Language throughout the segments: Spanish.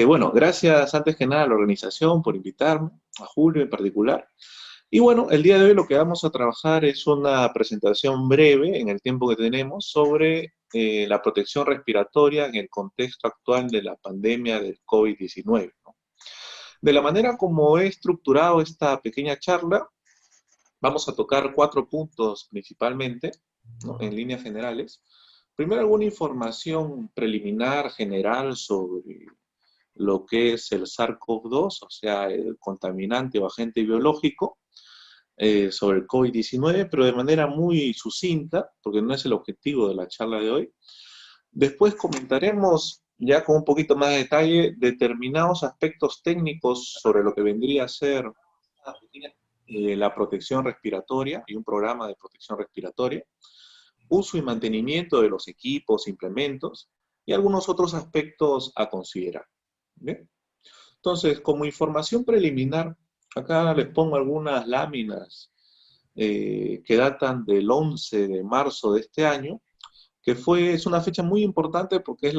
Bueno, gracias antes que nada a la organización por invitarme, a Julio en particular. Y bueno, el día de hoy lo que vamos a trabajar es una presentación breve en el tiempo que tenemos sobre la protección respiratoria en el contexto actual de la pandemia del COVID-19, ¿no? De la manera como he estructurado esta pequeña charla, vamos a tocar cuatro puntos principalmente, ¿no? En líneas generales. Primero, alguna información preliminar general sobre lo que es el SARS-CoV-2, o sea, el contaminante o agente biológico, sobre el COVID-19, pero de manera muy sucinta, porque no es el objetivo de la charla de hoy. Después comentaremos ya con un poquito más de detalle determinados aspectos técnicos sobre lo que vendría a ser la protección respiratoria y un programa de protección respiratoria, uso y mantenimiento de los equipos, implementos y algunos otros aspectos a considerar. ¿Bien? Entonces, como información preliminar, acá les pongo algunas láminas que datan del 11 de marzo de este año, que es una fecha muy importante porque es,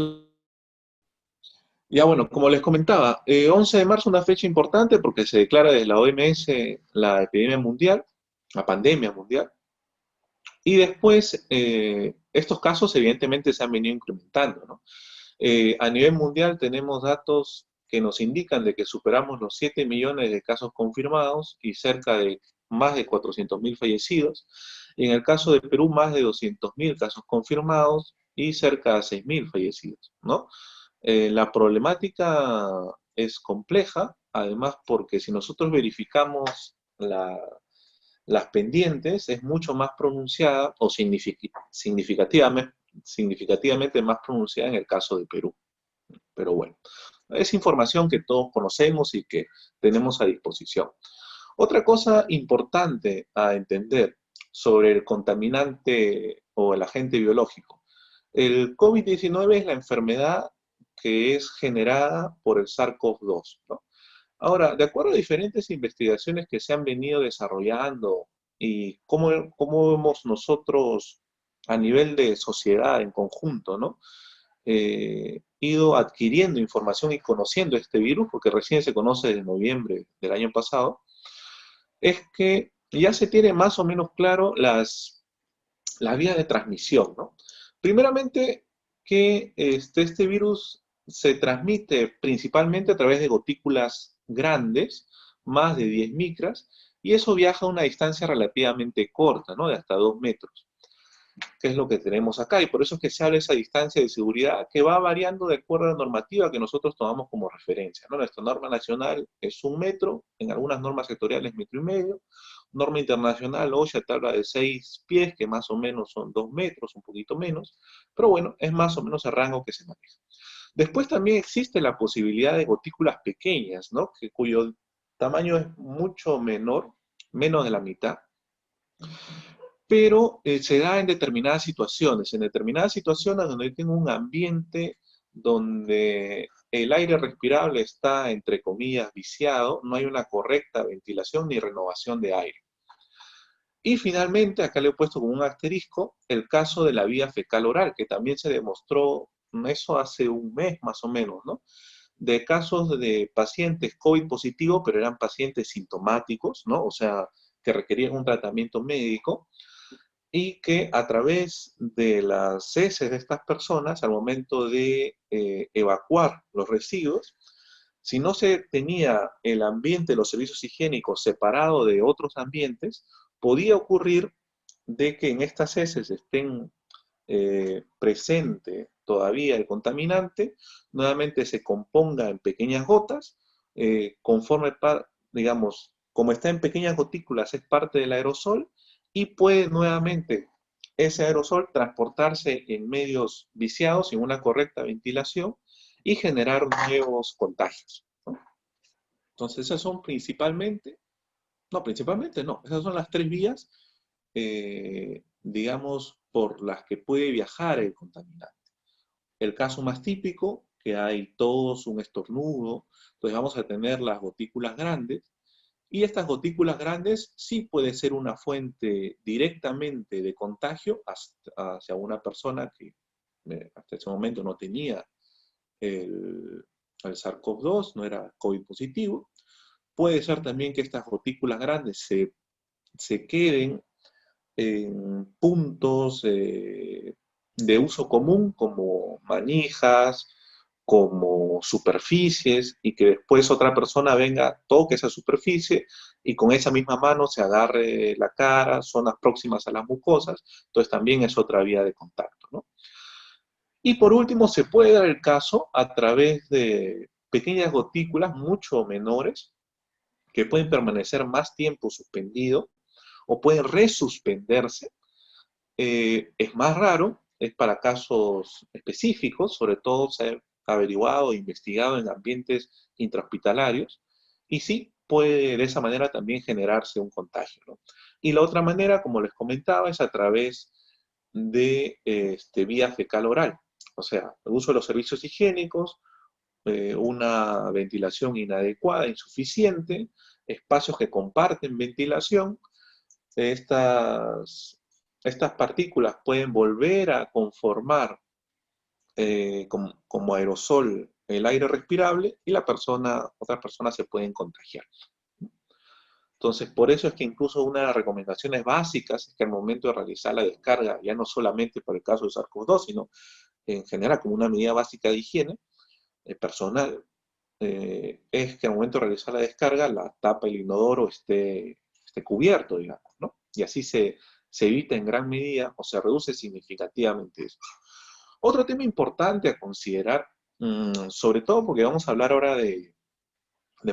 ya bueno, como les comentaba, 11 de marzo es una fecha importante porque se declara desde la OMS la epidemia mundial, la pandemia mundial, y después estos casos evidentemente se han venido incrementando, ¿no? A nivel mundial tenemos datos que nos indican de que superamos los 7 millones de casos confirmados y cerca de más de 400.000 fallecidos. Y en el caso de Perú, más de 200.000 casos confirmados y cerca de 6.000 fallecidos, ¿no? La problemática es compleja, además porque si nosotros verificamos las pendientes, es mucho más pronunciada o significativamente más pronunciada en el caso de Perú. Pero bueno, es información que todos conocemos y que tenemos a disposición. Otra cosa importante a entender sobre el contaminante o el agente biológico. El COVID-19 es la enfermedad que es generada por el SARS-CoV-2, ¿no? Ahora, de acuerdo a diferentes investigaciones que se han venido desarrollando y cómo hemos nosotros a nivel de sociedad en conjunto, ¿no? Ido adquiriendo información y conociendo este virus, porque recién se conoce desde noviembre del año pasado, es que ya se tiene más o menos claro las vías de transmisión, ¿no? Primeramente, que este virus se transmite principalmente a través de gotículas grandes, más de 10 micras, y eso viaja a una distancia relativamente corta, ¿no? De hasta 2 metros, que es lo que tenemos acá, y por eso es que se habla de esa distancia de seguridad que va variando de acuerdo a la normativa que nosotros tomamos como referencia, ¿no? Nuestra norma nacional es 1 metro, en algunas normas sectoriales 1,5 metros, norma internacional OSHA te habla de 6 pies, que más o menos son 2 metros, un poquito menos, pero bueno, es más o menos el rango que se maneja. Después también existe la posibilidad de gotículas pequeñas, ¿no? Cuyo tamaño es mucho menor, menos de la mitad, pero se da en determinadas situaciones donde tengo un ambiente donde el aire respirable está, entre comillas, viciado, no hay una correcta ventilación ni renovación de aire. Y finalmente, acá le he puesto como un asterisco, el caso de la vía fecal oral, que también se demostró, eso hace un mes más o menos, ¿no? De casos de pacientes COVID positivo, pero eran pacientes sintomáticos, ¿no? O sea, que requerían un tratamiento médico, y que a través de las heces de estas personas, al momento de evacuar los residuos, si no se tenía el ambiente de los servicios higiénicos separado de otros ambientes, podía ocurrir de que en estas heces estén presente todavía el contaminante, nuevamente se componga en pequeñas gotas, conforme, digamos, como está en pequeñas gotículas, es parte del aerosol, y puede nuevamente ese aerosol transportarse en medios viciados sin una correcta ventilación y generar nuevos contagios, ¿no? Entonces, esas son principalmente no, esas son las tres vías, digamos, por las que puede viajar el contaminante. El caso más típico, que hay tos, un estornudo, entonces vamos a tener las gotículas grandes, y estas gotículas grandes sí puede ser una fuente directamente de contagio hacia una persona que hasta ese momento no tenía el, al SARS-CoV-2, no era COVID positivo. Puede ser también que estas gotículas grandes se queden en puntos de uso común como manijas, como superficies, y que después otra persona venga, toque esa superficie y con esa misma mano se agarre la cara, zonas próximas a las mucosas, entonces también es otra vía de contacto, ¿no? Y por último, se puede dar el caso a través de pequeñas gotículas mucho menores que pueden permanecer más tiempo suspendido o pueden resuspenderse. Es más raro, es para casos específicos, sobre todo se ha averiguado e investigado en ambientes intrahospitalarios, y sí puede de esa manera también generarse un contagio, ¿no? Y la otra manera, como les comentaba, es a través de vía fecal oral, o sea, el uso de los servicios higiénicos, una ventilación inadecuada, insuficiente, espacios que comparten ventilación, estas partículas pueden volver a conformar como aerosol el aire respirable y otras personas se pueden contagiar. Entonces, por eso es que incluso una de las recomendaciones básicas es que al momento de realizar la descarga, ya no solamente para el caso de SARS-CoV-2, sino en general como una medida básica de higiene personal, es que al momento de realizar la descarga, la tapa del inodoro esté cubierto, digamos, ¿no? Y así se evita en gran medida o se reduce significativamente eso. Otro tema importante a considerar, sobre todo porque vamos a hablar ahora de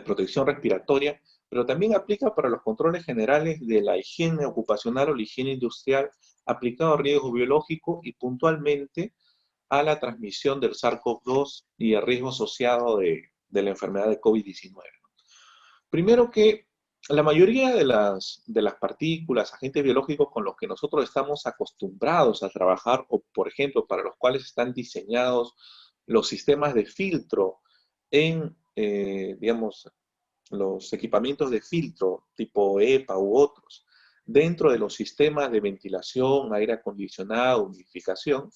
protección respiratoria, pero también aplica para los controles generales de la higiene ocupacional o la higiene industrial aplicado a riesgo biológico y puntualmente a la transmisión del SARS-CoV-2 y el riesgo asociado de la enfermedad de COVID-19. Primero que la mayoría de las partículas, agentes biológicos con los que nosotros estamos acostumbrados a trabajar, o por ejemplo, para los cuales están diseñados los sistemas de filtro en, digamos, los equipamientos de filtro tipo EPA u otros, dentro de los sistemas de ventilación, aire acondicionado, humidificación,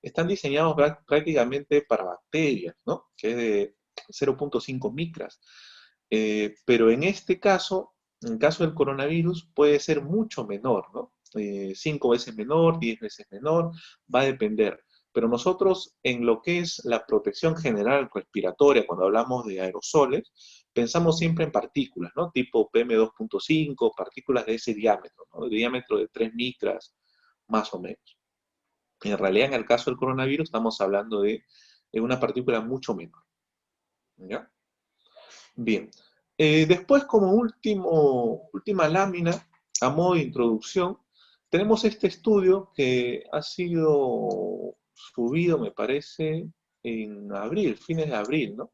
están diseñados prácticamente para bacterias, ¿no? Que es de 0.5 micras. Pero en este caso, en caso del coronavirus, puede ser mucho menor, ¿no? 5 veces menor, 10 veces menor, va a depender. Pero nosotros, en lo que es la protección general respiratoria, cuando hablamos de aerosoles, pensamos siempre en partículas, ¿no? Tipo PM2.5, partículas de ese diámetro, ¿no? De diámetro de 3 micras, más o menos. En realidad, en el caso del coronavirus, estamos hablando de una partícula mucho menor, ¿ya? Bien. Después, como última lámina, a modo de introducción, tenemos este estudio que ha sido subido, me parece, en abril, fines de abril, ¿no?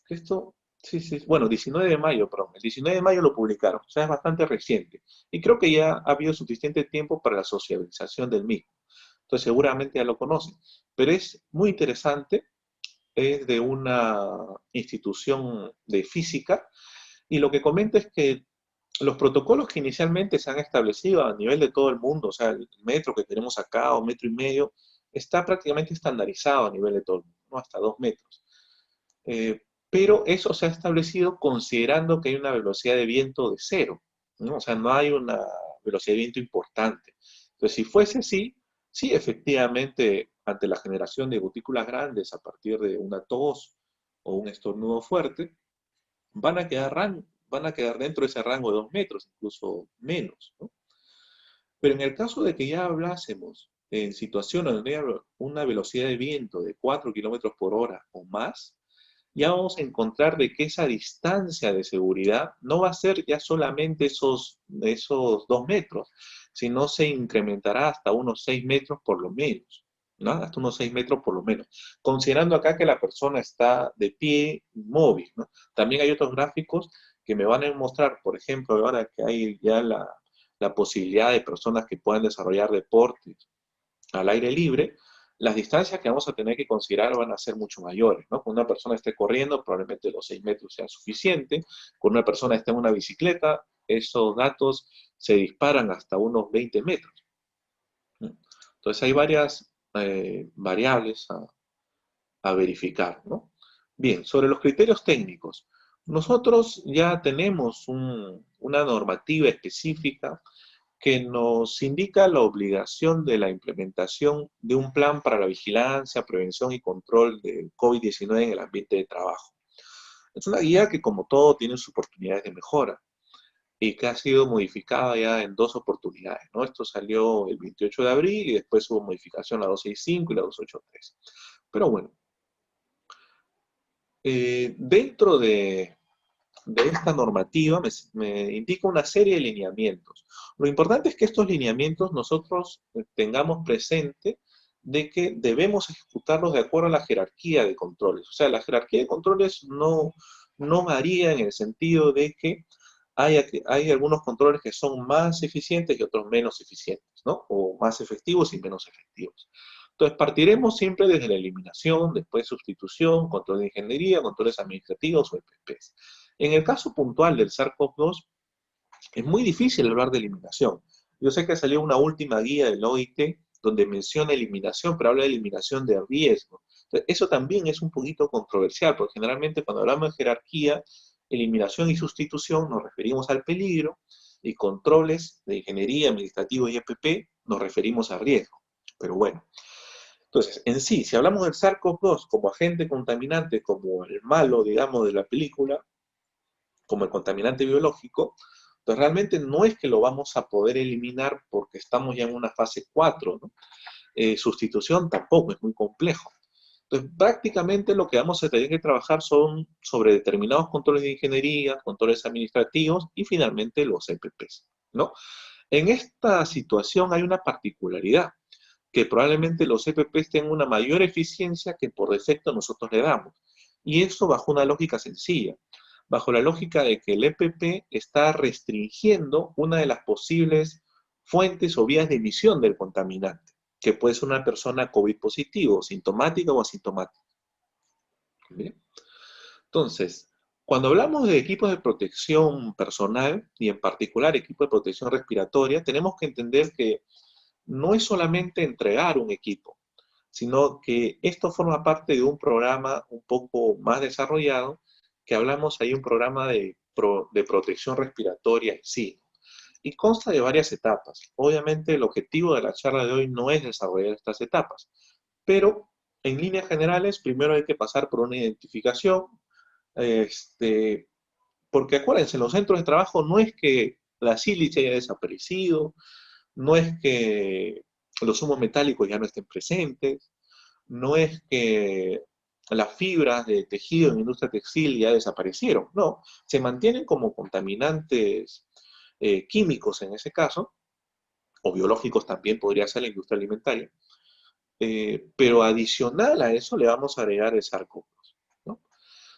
Esto, sí, sí, bueno, 19 de mayo, perdón, el 19 de mayo lo publicaron, o sea, es bastante reciente. Y creo que ya ha habido suficiente tiempo para la socialización del mismo. Entonces, seguramente ya lo conocen. Pero es muy interesante, es de una institución de física, y lo que comenta es que los protocolos que inicialmente se han establecido a nivel de todo el mundo, o sea, el metro que tenemos acá o metro y medio, está prácticamente estandarizado a nivel de todo el mundo, ¿no? Hasta 2 metros. Eh, pero eso se ha establecido considerando que hay una velocidad de viento de cero, ¿no? O sea, no hay una velocidad de viento importante. Entonces, si fuese así, sí, efectivamente, ante la generación de gotículas grandes a partir de una tos o un estornudo fuerte, van a quedar dentro de ese rango de 2 metros, incluso menos, ¿no? Pero en el caso de que ya hablásemos en situaciones donde hay una velocidad de viento de 4 kilómetros por hora o más, ya vamos a encontrar de que esa distancia de seguridad no va a ser ya solamente esos 2 metros, sino se incrementará hasta unos 6 metros por lo menos, ¿no? Hasta unos 6 metros por lo menos. Considerando acá que la persona está de pie, móvil, ¿no? También hay otros gráficos que me van a mostrar, por ejemplo, ahora que hay ya la posibilidad de personas que puedan desarrollar deportes al aire libre, las distancias que vamos a tener que considerar van a ser mucho mayores, ¿no? Cuando una persona esté corriendo, probablemente los 6 metros sean suficientes. Cuando una persona esté en una bicicleta, esos datos se disparan hasta unos 20 metros. Entonces hay varias variables a verificar, ¿no? Bien, sobre los criterios técnicos. Nosotros ya tenemos una normativa específica que nos indica la obligación de la implementación de un plan para la vigilancia, prevención y control del COVID-19 en el ambiente de trabajo. Es una guía que, como todo, tiene sus oportunidades de mejora y que ha sido modificada ya en dos oportunidades, ¿no? Esto salió el 28 de abril y después hubo modificación la 265 y la 283. Pero bueno, dentro de esta normativa me indica una serie de lineamientos. Lo importante es que estos lineamientos nosotros tengamos presente de que debemos ejecutarlos de acuerdo a la jerarquía de controles. O sea, la jerarquía de controles no varía en el sentido de que hay algunos controles que son más eficientes y otros menos eficientes, ¿no? O más efectivos y menos efectivos. Entonces, partiremos siempre desde la eliminación, después sustitución, control de ingeniería, controles administrativos o EPPs. En el caso puntual del SARS-CoV-2, es muy difícil hablar de eliminación. Yo sé que salió una última guía del OIT donde menciona eliminación, pero habla de eliminación de riesgo. Entonces, eso también es un poquito controversial, porque generalmente cuando hablamos de jerarquía, eliminación y sustitución nos referimos al peligro, y controles de ingeniería, administrativo y EPP nos referimos a riesgo. Pero bueno, entonces, en sí, si hablamos del SARS-CoV-2 como agente contaminante, como el malo, digamos, de la película, como el contaminante biológico, pues realmente no es que lo vamos a poder eliminar porque estamos ya en una fase 4, ¿no? Sustitución tampoco, es muy complejo. Entonces, prácticamente lo que vamos a tener que trabajar son sobre determinados controles de ingeniería, controles administrativos y finalmente los EPPs, ¿no? En esta situación hay una particularidad, que probablemente los EPPs tengan una mayor eficiencia que por defecto nosotros le damos. Y eso bajo una lógica sencilla, bajo la lógica de que el EPP está restringiendo una de las posibles fuentes o vías de emisión del contaminante, que puede ser una persona COVID positivo, sintomática o asintomática. ¿Bien? Entonces, cuando hablamos de equipos de protección personal y en particular equipos de protección respiratoria, tenemos que entender que no es solamente entregar un equipo, sino que esto forma parte de un programa un poco más desarrollado, que hablamos ahí, un programa de protección respiratoria en sí, y consta de varias etapas. Obviamente el objetivo de la charla de hoy no es desarrollar estas etapas, pero en líneas generales primero hay que pasar por una identificación, este, porque acuérdense, en los centros de trabajo no es que la sílice haya desaparecido, no es que los humos metálicos ya no estén presentes, no es que las fibras de tejido en la industria textil ya desaparecieron, no, se mantienen como contaminantes químicos en ese caso, o biológicos también podría ser la industria alimentaria, pero adicional a eso le vamos a agregar el sarcófago, ¿no?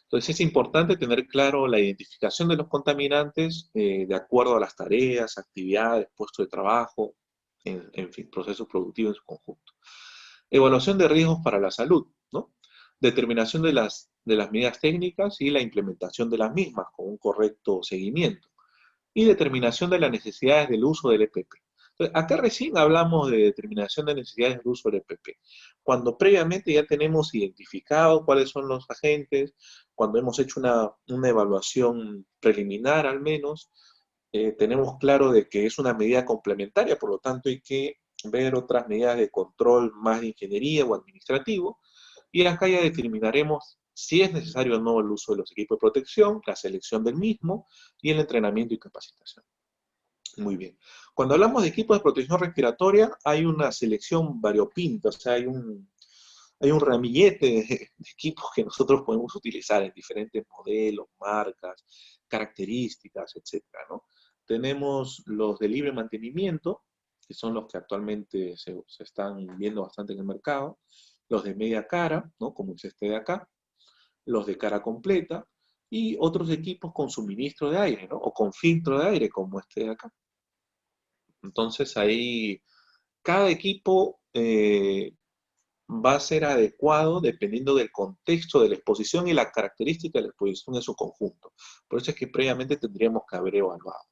Entonces es importante tener claro la identificación de los contaminantes de acuerdo a las tareas, actividades, puestos de trabajo, en fin, procesos productivos en su conjunto. Evaluación de riesgos para la salud, ¿no? Determinación de las medidas técnicas y la implementación de las mismas con un correcto seguimiento. Y determinación de las necesidades del uso del EPP. Entonces, acá recién hablamos de determinación de necesidades del uso del EPP. Cuando previamente ya tenemos identificado cuáles son los agentes, cuando hemos hecho una evaluación preliminar al menos, tenemos claro de que es una medida complementaria, por lo tanto hay que ver otras medidas de control más de ingeniería o administrativo, y acá ya determinaremos si es necesario o no el uso de los equipos de protección, la selección del mismo y el entrenamiento y capacitación. Muy bien. Cuando hablamos de equipos de protección respiratoria, hay una selección variopinta, o sea, hay un ramillete de equipos que nosotros podemos utilizar en diferentes modelos, marcas, características, etcétera, ¿no? Tenemos los de libre mantenimiento, que son los que actualmente se están viendo bastante en el mercado, los de media cara, ¿no? Como es este de acá, los de cara completa, y otros equipos con suministro de aire, ¿no? O con filtro de aire, como este de acá. Entonces ahí cada equipo va a ser adecuado dependiendo del contexto de la exposición y la característica de la exposición en su conjunto. Por eso es que previamente tendríamos que haber evaluado.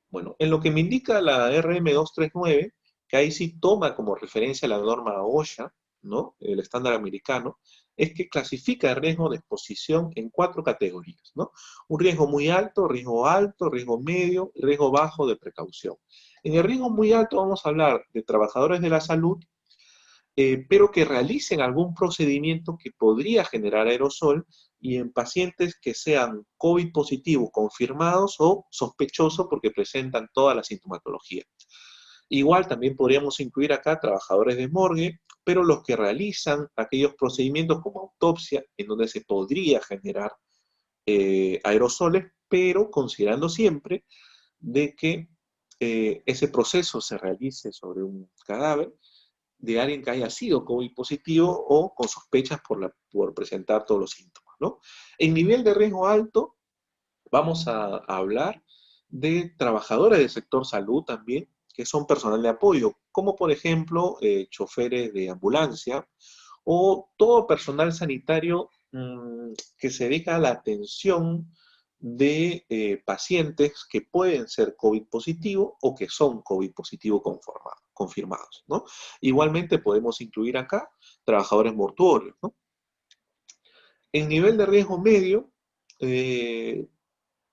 Bueno, en lo que me indica la RM239, que ahí sí toma como referencia la norma OSHA, ¿no? El estándar americano, es que clasifica el riesgo de exposición en 4 categorías, ¿no? Un riesgo muy alto, riesgo medio, riesgo bajo de precaución. En el riesgo muy alto vamos a hablar de trabajadores de la salud, pero que realicen algún procedimiento que podría generar aerosol y en pacientes que sean COVID positivos confirmados o sospechosos porque presentan toda la sintomatología. Igual también podríamos incluir acá trabajadores de morgue, pero los que realizan aquellos procedimientos como autopsia, en donde se podría generar aerosoles, pero considerando siempre de que ese proceso se realice sobre un cadáver de alguien que haya sido COVID positivo o con sospechas por presentar todos los síntomas, ¿no? En nivel de riesgo alto, vamos a hablar de trabajadores del sector salud también, que son personal de apoyo, como por ejemplo choferes de ambulancia o todo personal sanitario que se dedica a la atención de pacientes que pueden ser COVID positivo o que son COVID positivo confirmados, ¿no? Igualmente podemos incluir acá trabajadores mortuorios, ¿no? En nivel de riesgo medio, eh,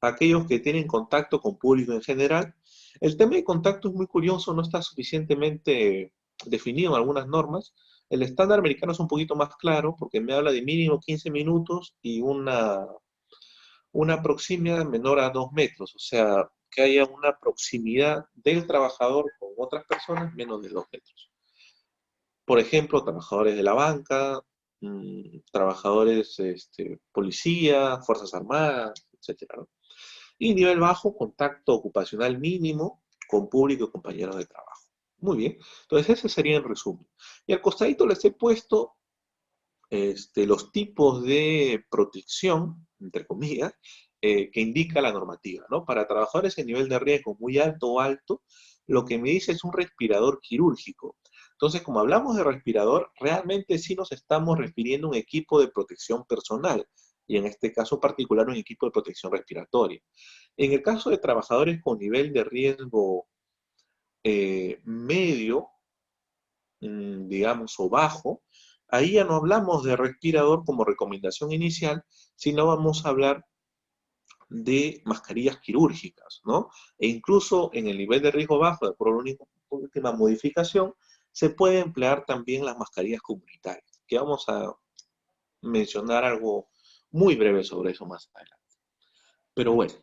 aquellos que tienen contacto con público en general. El tema de contacto es muy curioso, no está suficientemente definido en algunas normas. El estándar americano es un poquito más claro porque me habla de mínimo 15 minutos y una proximidad menor a 2 metros, o sea, que haya una proximidad del trabajador con otras personas menos de 2 metros. Por ejemplo, trabajadores de la banca, trabajadores, policía, fuerzas armadas, etcétera, ¿no? Y nivel bajo, contacto ocupacional mínimo con público y compañeros de trabajo. Muy bien, entonces ese sería el resumen. Y al costadito les he puesto los tipos de protección, entre comillas, que indica la normativa, ¿no? Para trabajadores en nivel de riesgo muy alto o alto, lo que me dice es un respirador quirúrgico. Entonces, como hablamos de respirador, realmente sí nos estamos refiriendo a un equipo de protección personal, y en este caso particular un equipo de protección respiratoria. En el caso de trabajadores con nivel de riesgo medio, digamos, o bajo, ahí ya no hablamos de respirador como recomendación inicial, sino vamos a hablar de mascarillas quirúrgicas, ¿no? E incluso en el nivel de riesgo bajo, de acuerdo a la última modificación, se puede emplear también las mascarillas comunitarias, que vamos a mencionar algo muy breve sobre eso más adelante. Pero bueno,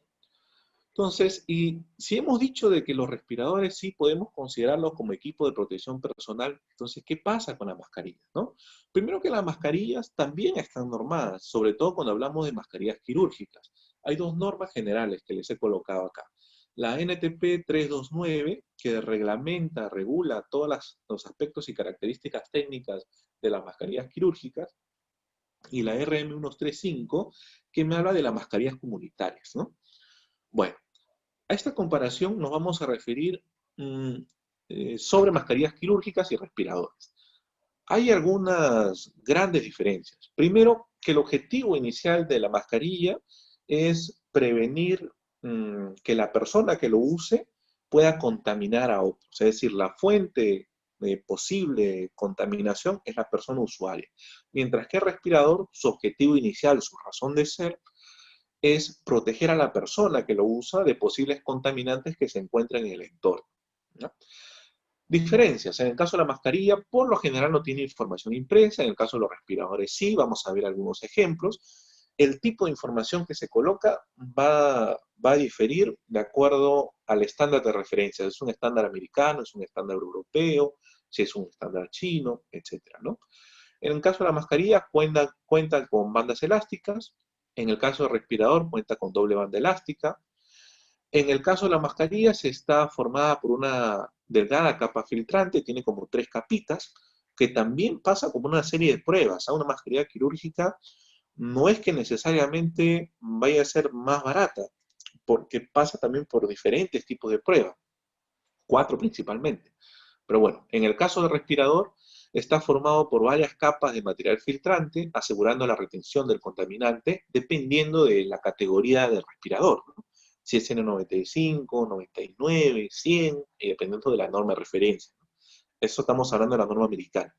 entonces, y si hemos dicho de que los respiradores sí podemos considerarlos como equipo de protección personal, entonces, ¿qué pasa con las mascarillas, no? Primero que las mascarillas también están normadas, sobre todo cuando hablamos de mascarillas quirúrgicas. Hay 2 normas generales que les he colocado acá. La NTP 329, que reglamenta, regula todos los aspectos y características técnicas de las mascarillas quirúrgicas, y la RM 135, que me habla de las mascarillas comunitarias, ¿no? Bueno, a esta comparación nos vamos a referir sobre mascarillas quirúrgicas y respiradores. Hay algunas grandes diferencias. Primero, que el objetivo inicial de la mascarilla es prevenir que la persona que lo use pueda contaminar a otros. Es decir, la fuente de posible contaminación es la persona usuaria. Mientras que el respirador, su objetivo inicial, su razón de ser, es proteger a la persona que lo usa de posibles contaminantes que se encuentran en el entorno, ¿no? Diferencias. En el caso de la mascarilla, por lo general no tiene información impresa. En el caso de los respiradores sí, vamos a ver algunos ejemplos. El tipo de información que se coloca va a diferir de acuerdo al estándar de referencia. Es un estándar americano, es un estándar europeo, si es un estándar chino, etcétera, ¿no? En el caso de la mascarilla, cuenta con bandas elásticas. En el caso del respirador, cuenta con doble banda elástica. En el caso de la mascarilla, se está formada por una delgada capa filtrante, tiene como 3 capitas, que también pasa como una serie de pruebas. A una mascarilla quirúrgica no es que necesariamente vaya a ser más barata, porque pasa también por diferentes tipos de pruebas, 4 principalmente. Pero bueno, en el caso del respirador, está formado por varias capas de material filtrante, asegurando la retención del contaminante, dependiendo de la categoría del respirador, ¿no? Si es N95, 99, 100, y dependiendo de la norma de referencia, ¿no? Eso estamos hablando de la norma americana.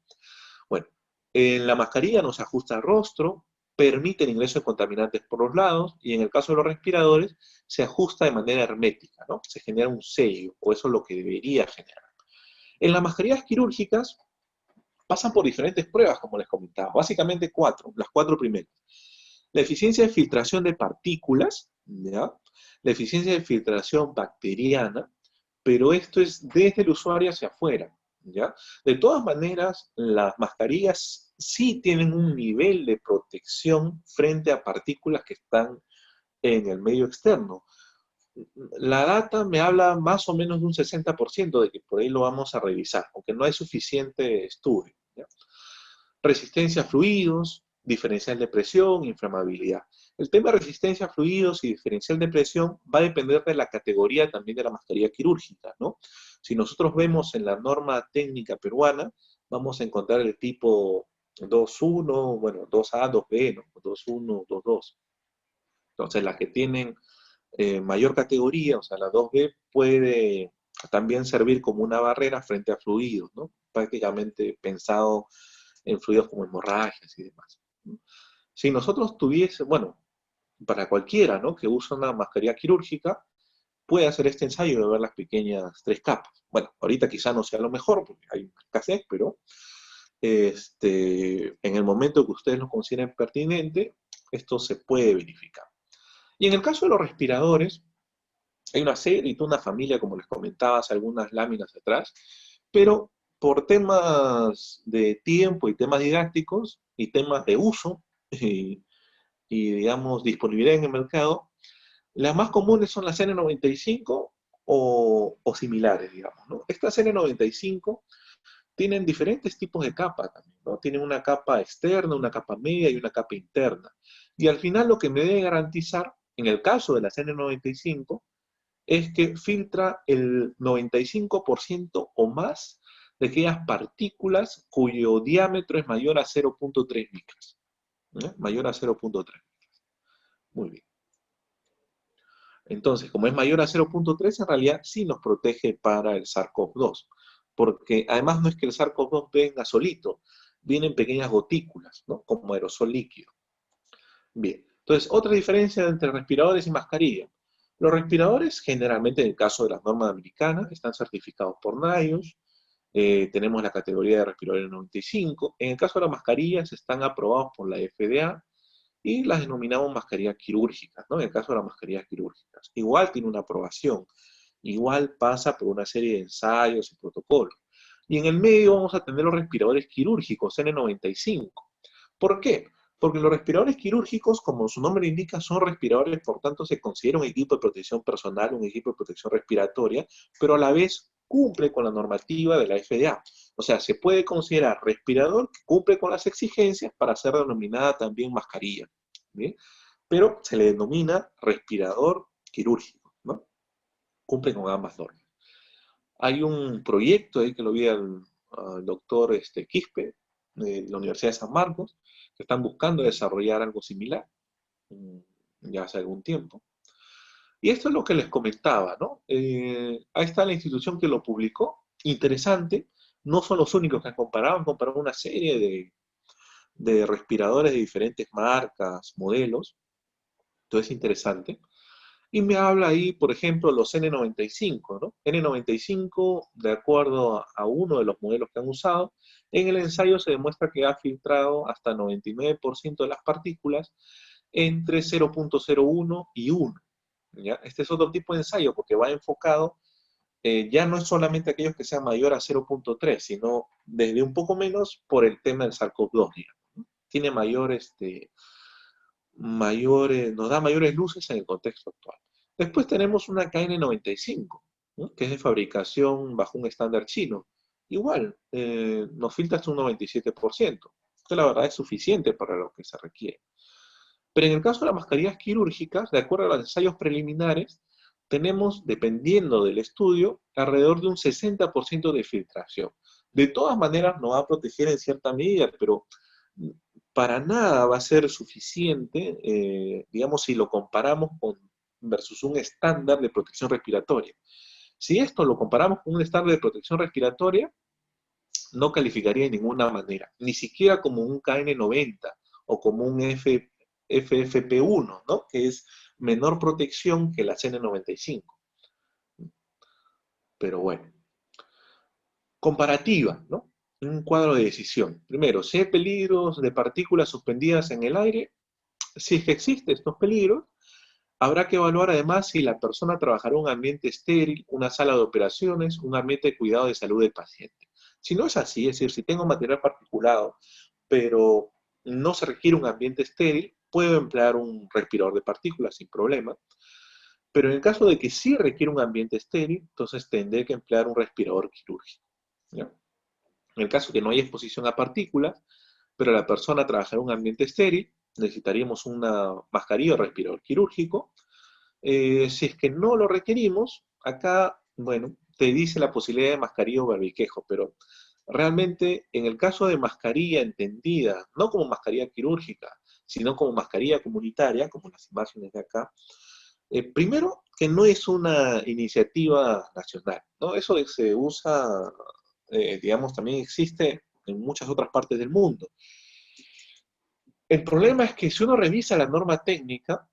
Bueno, En la mascarilla no se ajusta el rostro, permite el ingreso de contaminantes por los lados, y en el caso de los respiradores, se ajusta de manera hermética, ¿no? Se genera un sello, o eso es lo que debería generar. En las mascarillas quirúrgicas pasan por diferentes pruebas, como les comentaba, básicamente cuatro, las cuatro primeras. La eficiencia de filtración de partículas, ¿ya? La eficiencia de filtración bacteriana, pero esto es desde el usuario hacia afuera, ¿ya? De todas maneras, las mascarillas sí tienen un nivel de protección frente a partículas que están en el medio externo. La data me habla más o menos de un 60% de que por ahí lo vamos a revisar, aunque no hay suficiente estudio, ¿ya? Resistencia a fluidos, diferencial de presión, inflamabilidad. El tema de resistencia a fluidos y diferencial de presión va a depender de la categoría también de la mascarilla quirúrgica, ¿no? Si nosotros vemos en la norma técnica peruana, vamos a encontrar el tipo 2.1, bueno, 2A, 2B, ¿no? 2.1, 2.2. Entonces, las que tienen mayor categoría, o sea, la 2B puede también servir como una barrera frente a fluidos, ¿no? Prácticamente pensado en fluidos como hemorragias y demás, ¿no? Si nosotros tuviese, bueno, para cualquiera, ¿no?, que usa una mascarilla quirúrgica, puede hacer este ensayo de ver las pequeñas tres capas. Bueno, ahorita quizá no sea lo mejor porque hay escasez, pero en el momento que ustedes lo consideren pertinente, esto se puede verificar. Y en el caso de los respiradores, hay una serie y toda una familia, como les comentaba hace algunas láminas atrás, pero por temas de tiempo y temas didácticos y temas de uso digamos, disponibilidad en el mercado, las más comunes son las N95 o similares, digamos, ¿no? Estas N95 tienen diferentes tipos de capa también, ¿no? Tienen una capa externa, una capa media y una capa interna. Y al final lo que me debe garantizar, en el caso de las N95, es que filtra el 95% o más de aquellas partículas cuyo diámetro es mayor a 0.3 micras. ¿Eh? Mayor a 0.3. Muy bien. Entonces, como es mayor a 0.3, en realidad sí nos protege para el SARS-CoV-2, porque además no es que el SARS-CoV-2 venga solito, vienen pequeñas gotículas, ¿no?, como aerosol líquido. Bien, entonces, otra diferencia entre respiradores y mascarilla. Los respiradores, generalmente en el caso de las normas americanas, están certificados por NIOSH, tenemos la categoría de respiradores 95. En el caso de las mascarillas, están aprobados por la FDA, y las denominamos mascarillas quirúrgicas, ¿no? En el caso de las mascarillas quirúrgicas. Igual tiene una aprobación, igual pasa por una serie de ensayos y protocolos. Y en el medio vamos a tener los respiradores quirúrgicos, N95. ¿Por qué? Porque los respiradores quirúrgicos, como su nombre indica, son respiradores, por tanto se considera un equipo de protección personal, un equipo de protección respiratoria, pero a la vez cumple con la normativa de la FDA. O sea, se puede considerar respirador que cumple con las exigencias para ser denominada también mascarilla, ¿bien? Pero se le denomina respirador quirúrgico, ¿no? Cumple con ambas normas. Hay un proyecto ahí que lo vi al doctor Quispe, de la Universidad de San Marcos, que están buscando desarrollar algo similar ya hace algún tiempo. Y esto es lo que les comentaba, ¿no? Ahí está la institución que lo publicó, interesante. No son los únicos que han comparado una serie de respiradores de diferentes marcas, modelos. Entonces es interesante. Y me habla ahí, por ejemplo, los N95, ¿no? N95, de acuerdo a uno de los modelos que han usado, en el ensayo se demuestra que ha filtrado hasta 99% de las partículas entre 0.01 y 1. ¿Ya? Este es otro tipo de ensayo porque va enfocado, ya no es solamente aquellos que sean mayor a 0.3, sino desde un poco menos por el tema del SARS-CoV-2, digamos, ¿no? Tiene nos da mayores luces en el contexto actual. Después tenemos una KN95, ¿no?, que es de fabricación bajo un estándar chino. Igual, nos filtra hasta un 97%. Esto la verdad es suficiente para lo que se requiere. Pero en el caso de las mascarillas quirúrgicas, de acuerdo a los ensayos preliminares, tenemos, dependiendo del estudio, alrededor de un 60% de filtración. De todas maneras, nos va a proteger en cierta medida, pero para nada va a ser suficiente, digamos, si lo comparamos versus un estándar de protección respiratoria. Si esto lo comparamos con un estándar de protección respiratoria, no calificaría de ninguna manera, ni siquiera como un KN90 o como un FFP1, ¿no? Que es menor protección que la CN95. Pero bueno, comparativa, ¿no? Un cuadro de decisión. Primero, si hay peligros de partículas suspendidas en el aire, si es que existen estos peligros, habrá que evaluar además si la persona trabajará en un ambiente estéril, una sala de operaciones, un ambiente de cuidado de salud del paciente. Si no es así, es decir, si tengo material particulado, pero no se requiere un ambiente estéril, puedo emplear un respirador de partículas sin problema. Pero en el caso de que sí requiere un ambiente estéril, entonces tendré que emplear un respirador quirúrgico, ¿ya? En el caso de que no haya exposición a partículas, pero la persona trabajará en un ambiente estéril, necesitaríamos una mascarilla o respirador quirúrgico. Si es que no lo requerimos, acá, bueno, te dice la posibilidad de mascarilla o barbiquejo, pero realmente en el caso de mascarilla entendida, no como mascarilla quirúrgica, sino como mascarilla comunitaria, como las imágenes de acá, primero que no es una iniciativa nacional, ¿no? Eso se usa, digamos, también existe en muchas otras partes del mundo. El problema es que si uno revisa la norma técnica,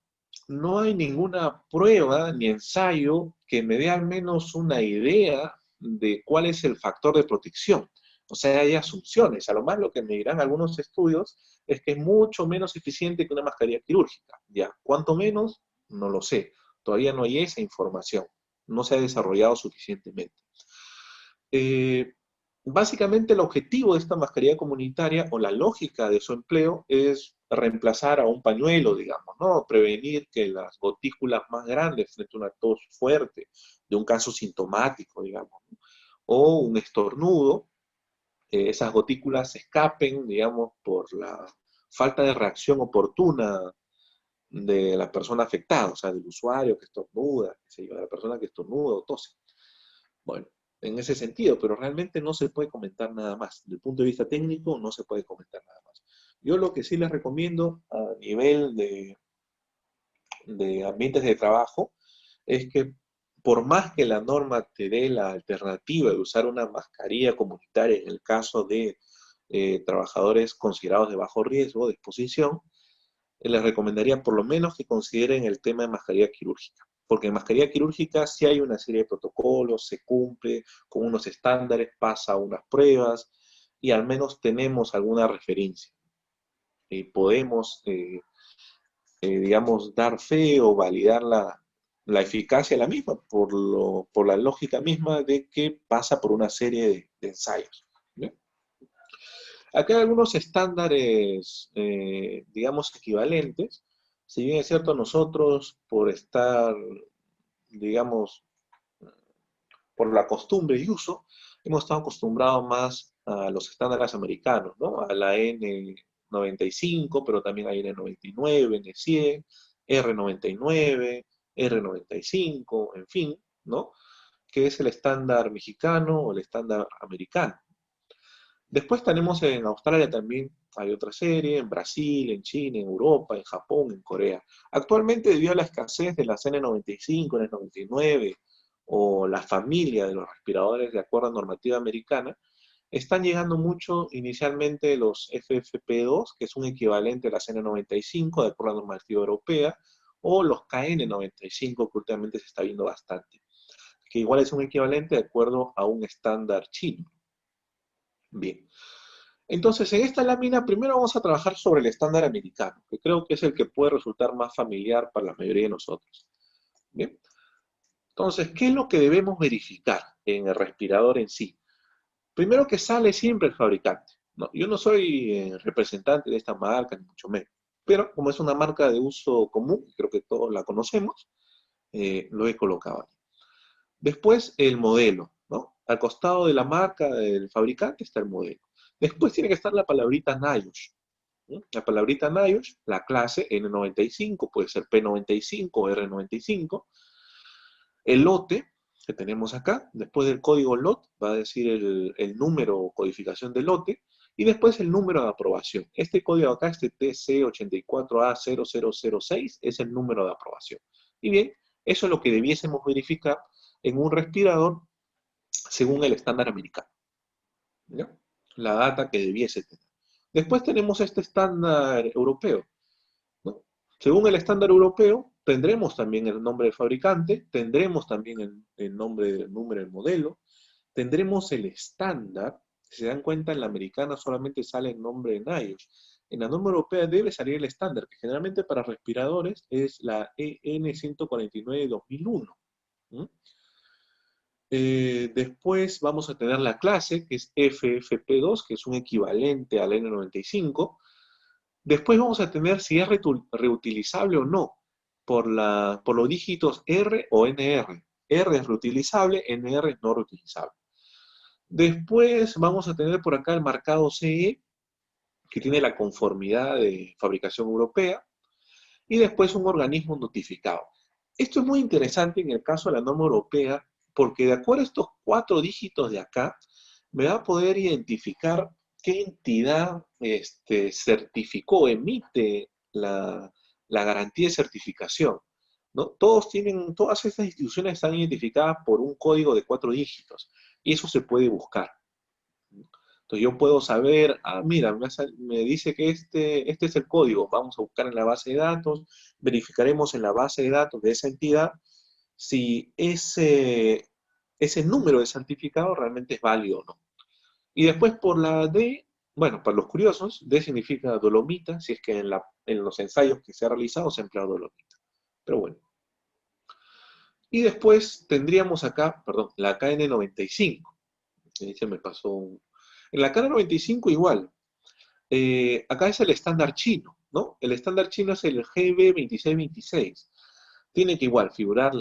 no hay ninguna prueba ni ensayo que me dé al menos una idea de cuál es el factor de protección. O sea, hay asunciones. A lo más lo que me dirán algunos estudios es que es mucho menos eficiente que una mascarilla quirúrgica. Ya, ¿cuánto menos? No lo sé. Todavía no hay esa información. No se ha desarrollado suficientemente. Eh, Básicamente el objetivo de esta mascarilla comunitaria o la lógica de su empleo es reemplazar a un pañuelo, digamos, ¿no? Prevenir que las gotículas más grandes frente a una tos fuerte, de un caso sintomático, digamos, ¿no? O un estornudo, esas gotículas escapen, digamos, por la falta de reacción oportuna de la persona afectada, o sea, del usuario que estornuda, qué sé yo, de la persona que estornuda o tose. Bueno, en ese sentido, pero realmente no se puede comentar nada más. Desde el punto de vista técnico, no se puede comentar nada más. Yo lo que sí les recomiendo a nivel de ambientes de trabajo es que por más que la norma te dé la alternativa de usar una mascarilla comunitaria en el caso de trabajadores considerados de bajo riesgo de exposición, les recomendaría por lo menos que consideren el tema de mascarilla quirúrgica. Porque en mascarilla quirúrgica sí hay una serie de protocolos, se cumple con unos estándares, pasa unas pruebas y al menos tenemos alguna referencia. Y podemos, digamos, dar fe o validar la eficacia de la misma por la lógica misma de que pasa por una serie de ensayos. ¿Bien? Acá hay algunos estándares, digamos, equivalentes. Si bien es cierto, nosotros por estar, digamos, por la costumbre y uso, hemos estado acostumbrados más a los estándares americanos, ¿no? A la N95, pero también hay N99, N100, R99, R95, en fin, ¿no? Que es el estándar mexicano o el estándar americano. Después tenemos en Australia también, hay otra serie, en Brasil, en China, en Europa, en Japón, en Corea. Actualmente, debido a la escasez de las N95, N99 o la familia de los respiradores de acuerdo a normativa americana, están llegando mucho inicialmente los FFP2, que es un equivalente a las N95 de acuerdo a normativa europea, o los KN95, que últimamente se está viendo bastante, que igual es un equivalente de acuerdo a un estándar chino. Bien. Entonces, en esta lámina primero vamos a trabajar sobre el estándar americano, que creo que es el que puede resultar más familiar para la mayoría de nosotros. Bien. Entonces, ¿qué es lo que debemos verificar en el respirador en sí? Primero que sale siempre el fabricante. No, yo no soy representante de esta marca, ni mucho menos. Pero como es una marca de uso común, creo que todos la conocemos, lo he colocado aquí. Después el modelo, ¿no? Al costado de la marca del fabricante está el modelo. Después tiene que estar la palabrita NIOSH, ¿no? La palabrita NIOSH, la clase N95, puede ser P95 o R95. El lote que tenemos acá, después del código LOT, va a decir el número o codificación del lote, y después el número de aprobación. Este código acá, este TC84A0006, es el número de aprobación. Y bien, eso es lo que debiésemos verificar en un respirador según el estándar americano, ¿no? la data que debiese tener. Después tenemos este estándar europeo, ¿no? Según el estándar europeo, tendremos también el nombre del fabricante, tendremos también el nombre del número del modelo, tendremos el estándar. Si se dan cuenta, en la americana solamente sale el nombre de NIOSH. En la norma europea debe salir el estándar, que generalmente para respiradores es la EN 149-2001. Después vamos a tener la clase, que es FFP2, que es un equivalente al N95. Después vamos a tener si es reutilizable o no, por los dígitos R o NR. R es reutilizable, NR es no reutilizable. Después vamos a tener por acá el marcado CE, que tiene la conformidad de fabricación europea, y después un organismo notificado. Esto es muy interesante en el caso de la norma europea, porque de acuerdo a estos 4 dígitos de acá, me va a poder identificar qué entidad certificó, emite la garantía de certificación, ¿no? Todas estas instituciones están identificadas por un código de 4 dígitos, y eso se puede buscar. Entonces yo puedo saber, mira, me dice que este es el código, vamos a buscar en la base de datos, verificaremos en la base de datos de esa entidad si ese número de certificado realmente es válido o no. Y después por la D, bueno, para los curiosos, D significa dolomita, si es que en los ensayos que se ha realizado se ha empleado dolomita. Pero bueno. Y después tendríamos acá, perdón, la KN95. Se me pasó En la KN95 igual. Acá es el estándar chino, ¿no? El estándar chino es el GB2626. Tiene que igual figurar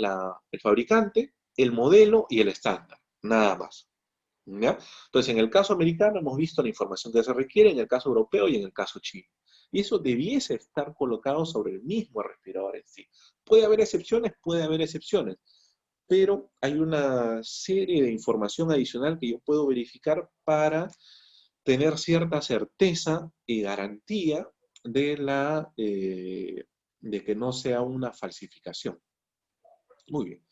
el fabricante, el modelo y el estándar, nada más. ¿Ya? Entonces, en el caso americano hemos visto la información que se requiere, en el caso europeo y en el caso chino. Y eso debiese estar colocado sobre el mismo respirador en sí. Puede haber excepciones, pero hay una serie de información adicional que yo puedo verificar para tener cierta certeza y garantía de que no sea una falsificación. Muy bien.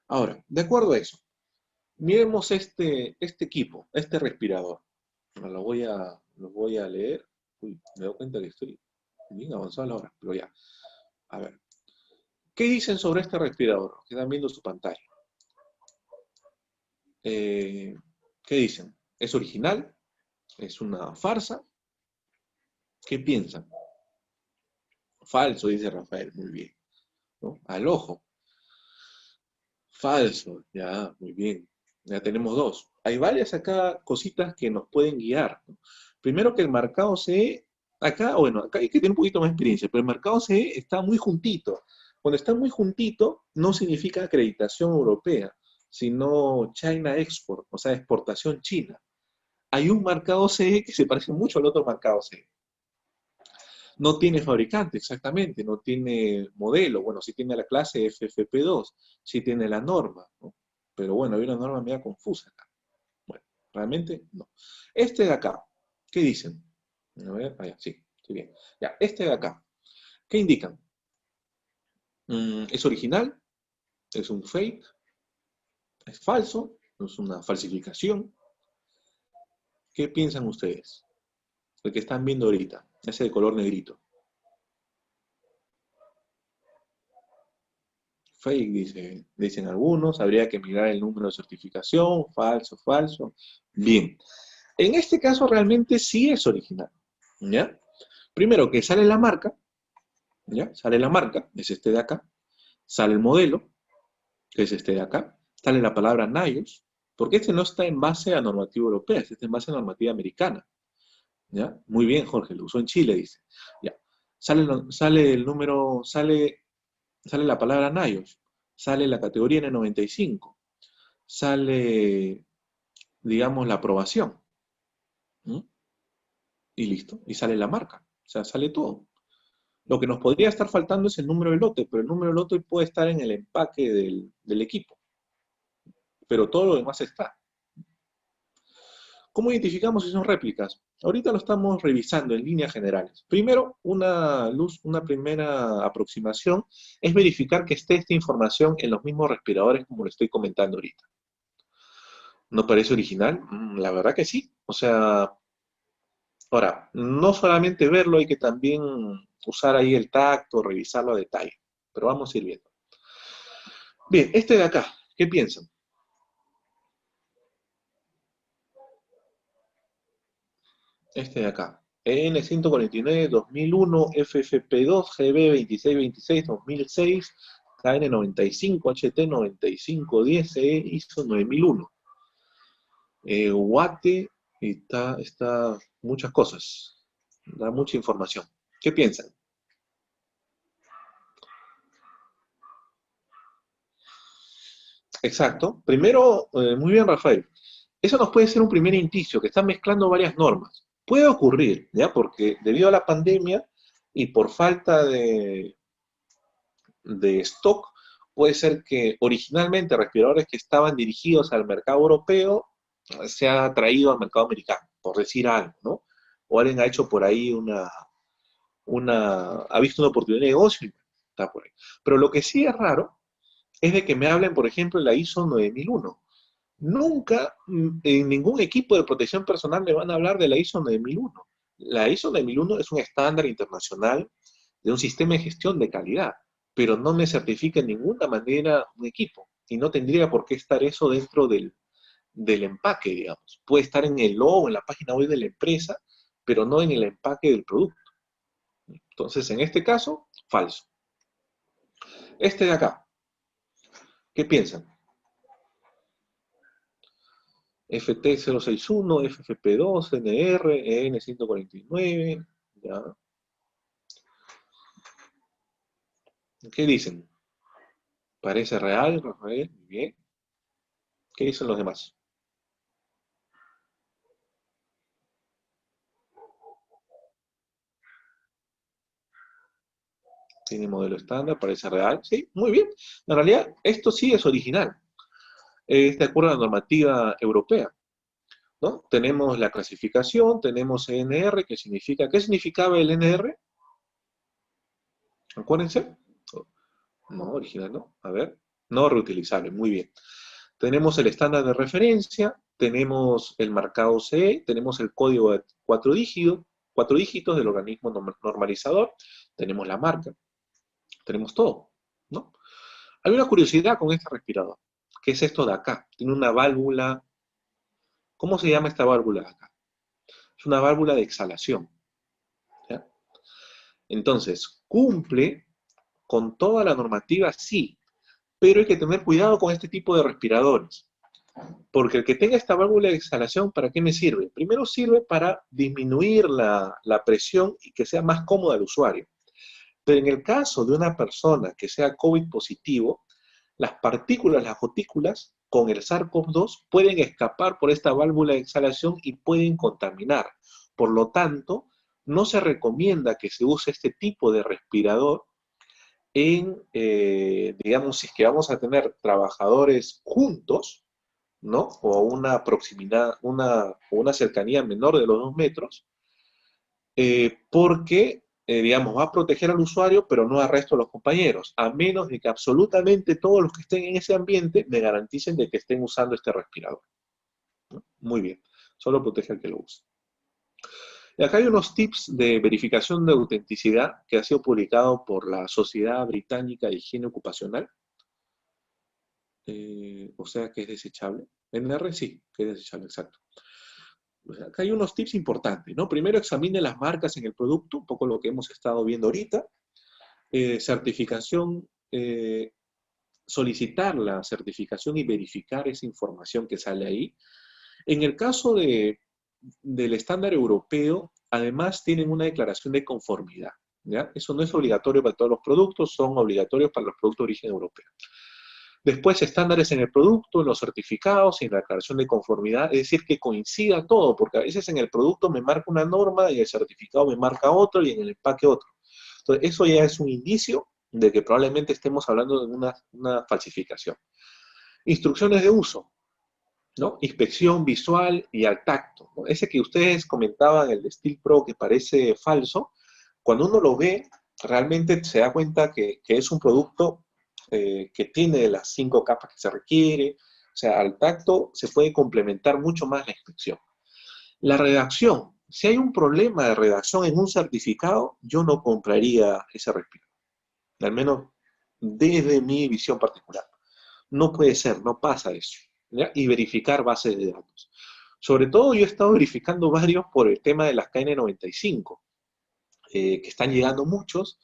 Ahora, de acuerdo a eso, miremos este equipo, este respirador. Lo voy a leer. Uy, me doy cuenta que estoy bien avanzado a la hora, pero ya. A ver. ¿Qué dicen sobre este respirador? Están viendo su pantalla. ¿Qué dicen? ¿Es original? ¿Es una farsa? ¿Qué piensan? Falso, dice Rafael. Muy bien, ¿no? Al ojo. Falso. Ya, muy bien. Ya tenemos 2. Hay varias acá cositas que nos pueden guiar, ¿no? Primero que el marcado CE, acá hay que tener un poquito más de experiencia, pero el marcado CE está muy juntito. Cuando está muy juntito, no significa acreditación europea, sino China Export, o sea, exportación china. Hay un marcado CE que se parece mucho al otro marcado CE. No tiene fabricante, exactamente, no tiene modelo. Bueno, sí tiene la clase FFP2, sí tiene la norma, ¿no? Pero bueno, hay una norma media confusa acá. Bueno, realmente no. Este de acá, ¿qué dicen? A ver, sí, estoy bien. Ya, este de acá, ¿qué indican? ¿Es original? ¿Es un fake? ¿Es falso? ¿Es una falsificación? ¿Qué piensan ustedes? El que están viendo ahorita, ese de color negrito. Fake, dicen algunos, habría que mirar el número de certificación, falso, falso. Bien, en este caso realmente sí es original, ¿ya? Primero que sale la marca, ¿ya? Sale la marca, es este de acá, sale el modelo, que es este de acá, sale la palabra NIOSH, porque este no está en base a normativa europea, este está en base a normativa americana, ¿ya? Muy bien, Jorge, lo usó en Chile, dice. Ya, sale el número, sale la palabra NIOSH, sale la categoría N95, sale, digamos, la aprobación, ¿m? Y listo, y sale la marca, o sea, sale todo. Lo que nos podría estar faltando es el número de lote, pero el número de lote puede estar en el empaque del equipo, pero todo lo demás está. ¿Cómo identificamos si son réplicas? Ahorita lo estamos revisando en líneas generales. Primero, una primera aproximación es verificar que esté esta información en los mismos respiradores como lo estoy comentando ahorita. ¿No parece original? La verdad que sí. O sea, ahora, no solamente verlo, hay que también usar ahí el tacto, revisarlo a detalle. Pero vamos a ir viendo. Bien, este de acá, ¿qué piensan? Este de acá. EN149 2001 FFP2 GB 2626 2006 KN95 HT 9510 CE ISO 9001. Guate, y está muchas cosas. Da mucha información. ¿Qué piensan? Exacto. Primero, muy bien, Rafael. Eso nos puede ser un primer indicio, que están mezclando varias normas. Puede ocurrir, ¿ya? Porque debido a la pandemia y por falta de stock, puede ser que originalmente respiradores que estaban dirigidos al mercado europeo se ha traído al mercado americano, por decir algo, ¿no? O alguien ha hecho por ahí ha visto una oportunidad de negocio y está por ahí. Pero lo que sí es raro es de que me hablen, por ejemplo, de la ISO 9001. Nunca en ningún equipo de protección personal me van a hablar de la ISO 9001. La ISO 9001 es un estándar internacional de un sistema de gestión de calidad, pero no me certifica en ninguna manera un equipo. Y no tendría por qué estar eso dentro del empaque, digamos. Puede estar en el logo, en la página web de la empresa, pero no en el empaque del producto. Entonces, en este caso, falso. Este de acá, ¿qué piensan? FT061, FFP2, NR, EN149, ¿ya? ¿Qué dicen? ¿Parece real, Rafael? Muy bien. ¿Qué dicen los demás? ¿Tiene modelo estándar? ¿Parece real? Sí, muy bien. En realidad, esto sí es original. Es de acuerdo a la normativa europea, ¿no? Tenemos la clasificación, tenemos ENR, que significa, ¿qué significaba el NR? Acuérdense. No, original no. A ver. No reutilizable, muy bien. Tenemos el estándar de referencia, tenemos el marcado CE, tenemos el código de cuatro dígitos del organismo normalizador, tenemos la marca, tenemos todo, ¿no? Hay una curiosidad con este respirador, que es esto de acá. Tiene una válvula, ¿cómo se llama esta válvula de acá? Es una válvula de exhalación, ¿ya? Entonces, cumple con toda la normativa, sí, pero hay que tener cuidado con este tipo de respiradores. Porque el que tenga esta válvula de exhalación, ¿para qué me sirve? Primero sirve para disminuir la presión y que sea más cómoda al usuario. Pero en el caso de una persona que sea COVID positivo, las partículas, las gotículas, con el SARS-CoV-2 pueden escapar por esta válvula de exhalación y pueden contaminar. Por lo tanto, no se recomienda que se use este tipo de respirador digamos, si es que vamos a tener trabajadores juntos, ¿no? O una proximidad, una cercanía menor de los 2 metros, porque, digamos, va a proteger al usuario, pero no al resto de los compañeros, a menos de que absolutamente todos los que estén en ese ambiente me garanticen de que estén usando este respirador, ¿no? Muy bien, solo protege al que lo use. Y acá hay unos tips de verificación de autenticidad que ha sido publicado por la Sociedad Británica de Higiene Ocupacional, o sea que es desechable. NR sí, que es desechable, exacto. Pues acá hay unos tips importantes, ¿no? Primero, examine las marcas en el producto, un poco lo que hemos estado viendo ahorita. Certificación, solicitar la certificación y verificar esa información que sale ahí. En el caso del estándar europeo, además tienen una declaración de conformidad, ¿ya? Eso no es obligatorio para todos los productos, son obligatorios para los productos de origen europeo. Después, estándares en el producto, en los certificados y en la declaración de conformidad, es decir, que coincida todo, porque a veces en el producto me marca una norma y el certificado me marca otro y en el empaque otro. Entonces, eso ya es un indicio de que probablemente estemos hablando de una falsificación. Instrucciones de uso, ¿no? Inspección visual y al tacto, ¿no? Ese que ustedes comentaban, el de Steel Pro, que parece falso, cuando uno lo ve, realmente se da cuenta que es un producto que tiene las 5 capas que se requiere, sea, al tacto se puede complementar mucho más la inspección. La redacción. Si hay un problema de redacción en un certificado, yo no compraría ese respirador. Al menos desde mi visión particular. No puede ser, no pasa eso. ¿Ya? Y verificar bases de datos. Sobre todo yo he estado verificando varios por el tema de las KN95, que están llegando muchos,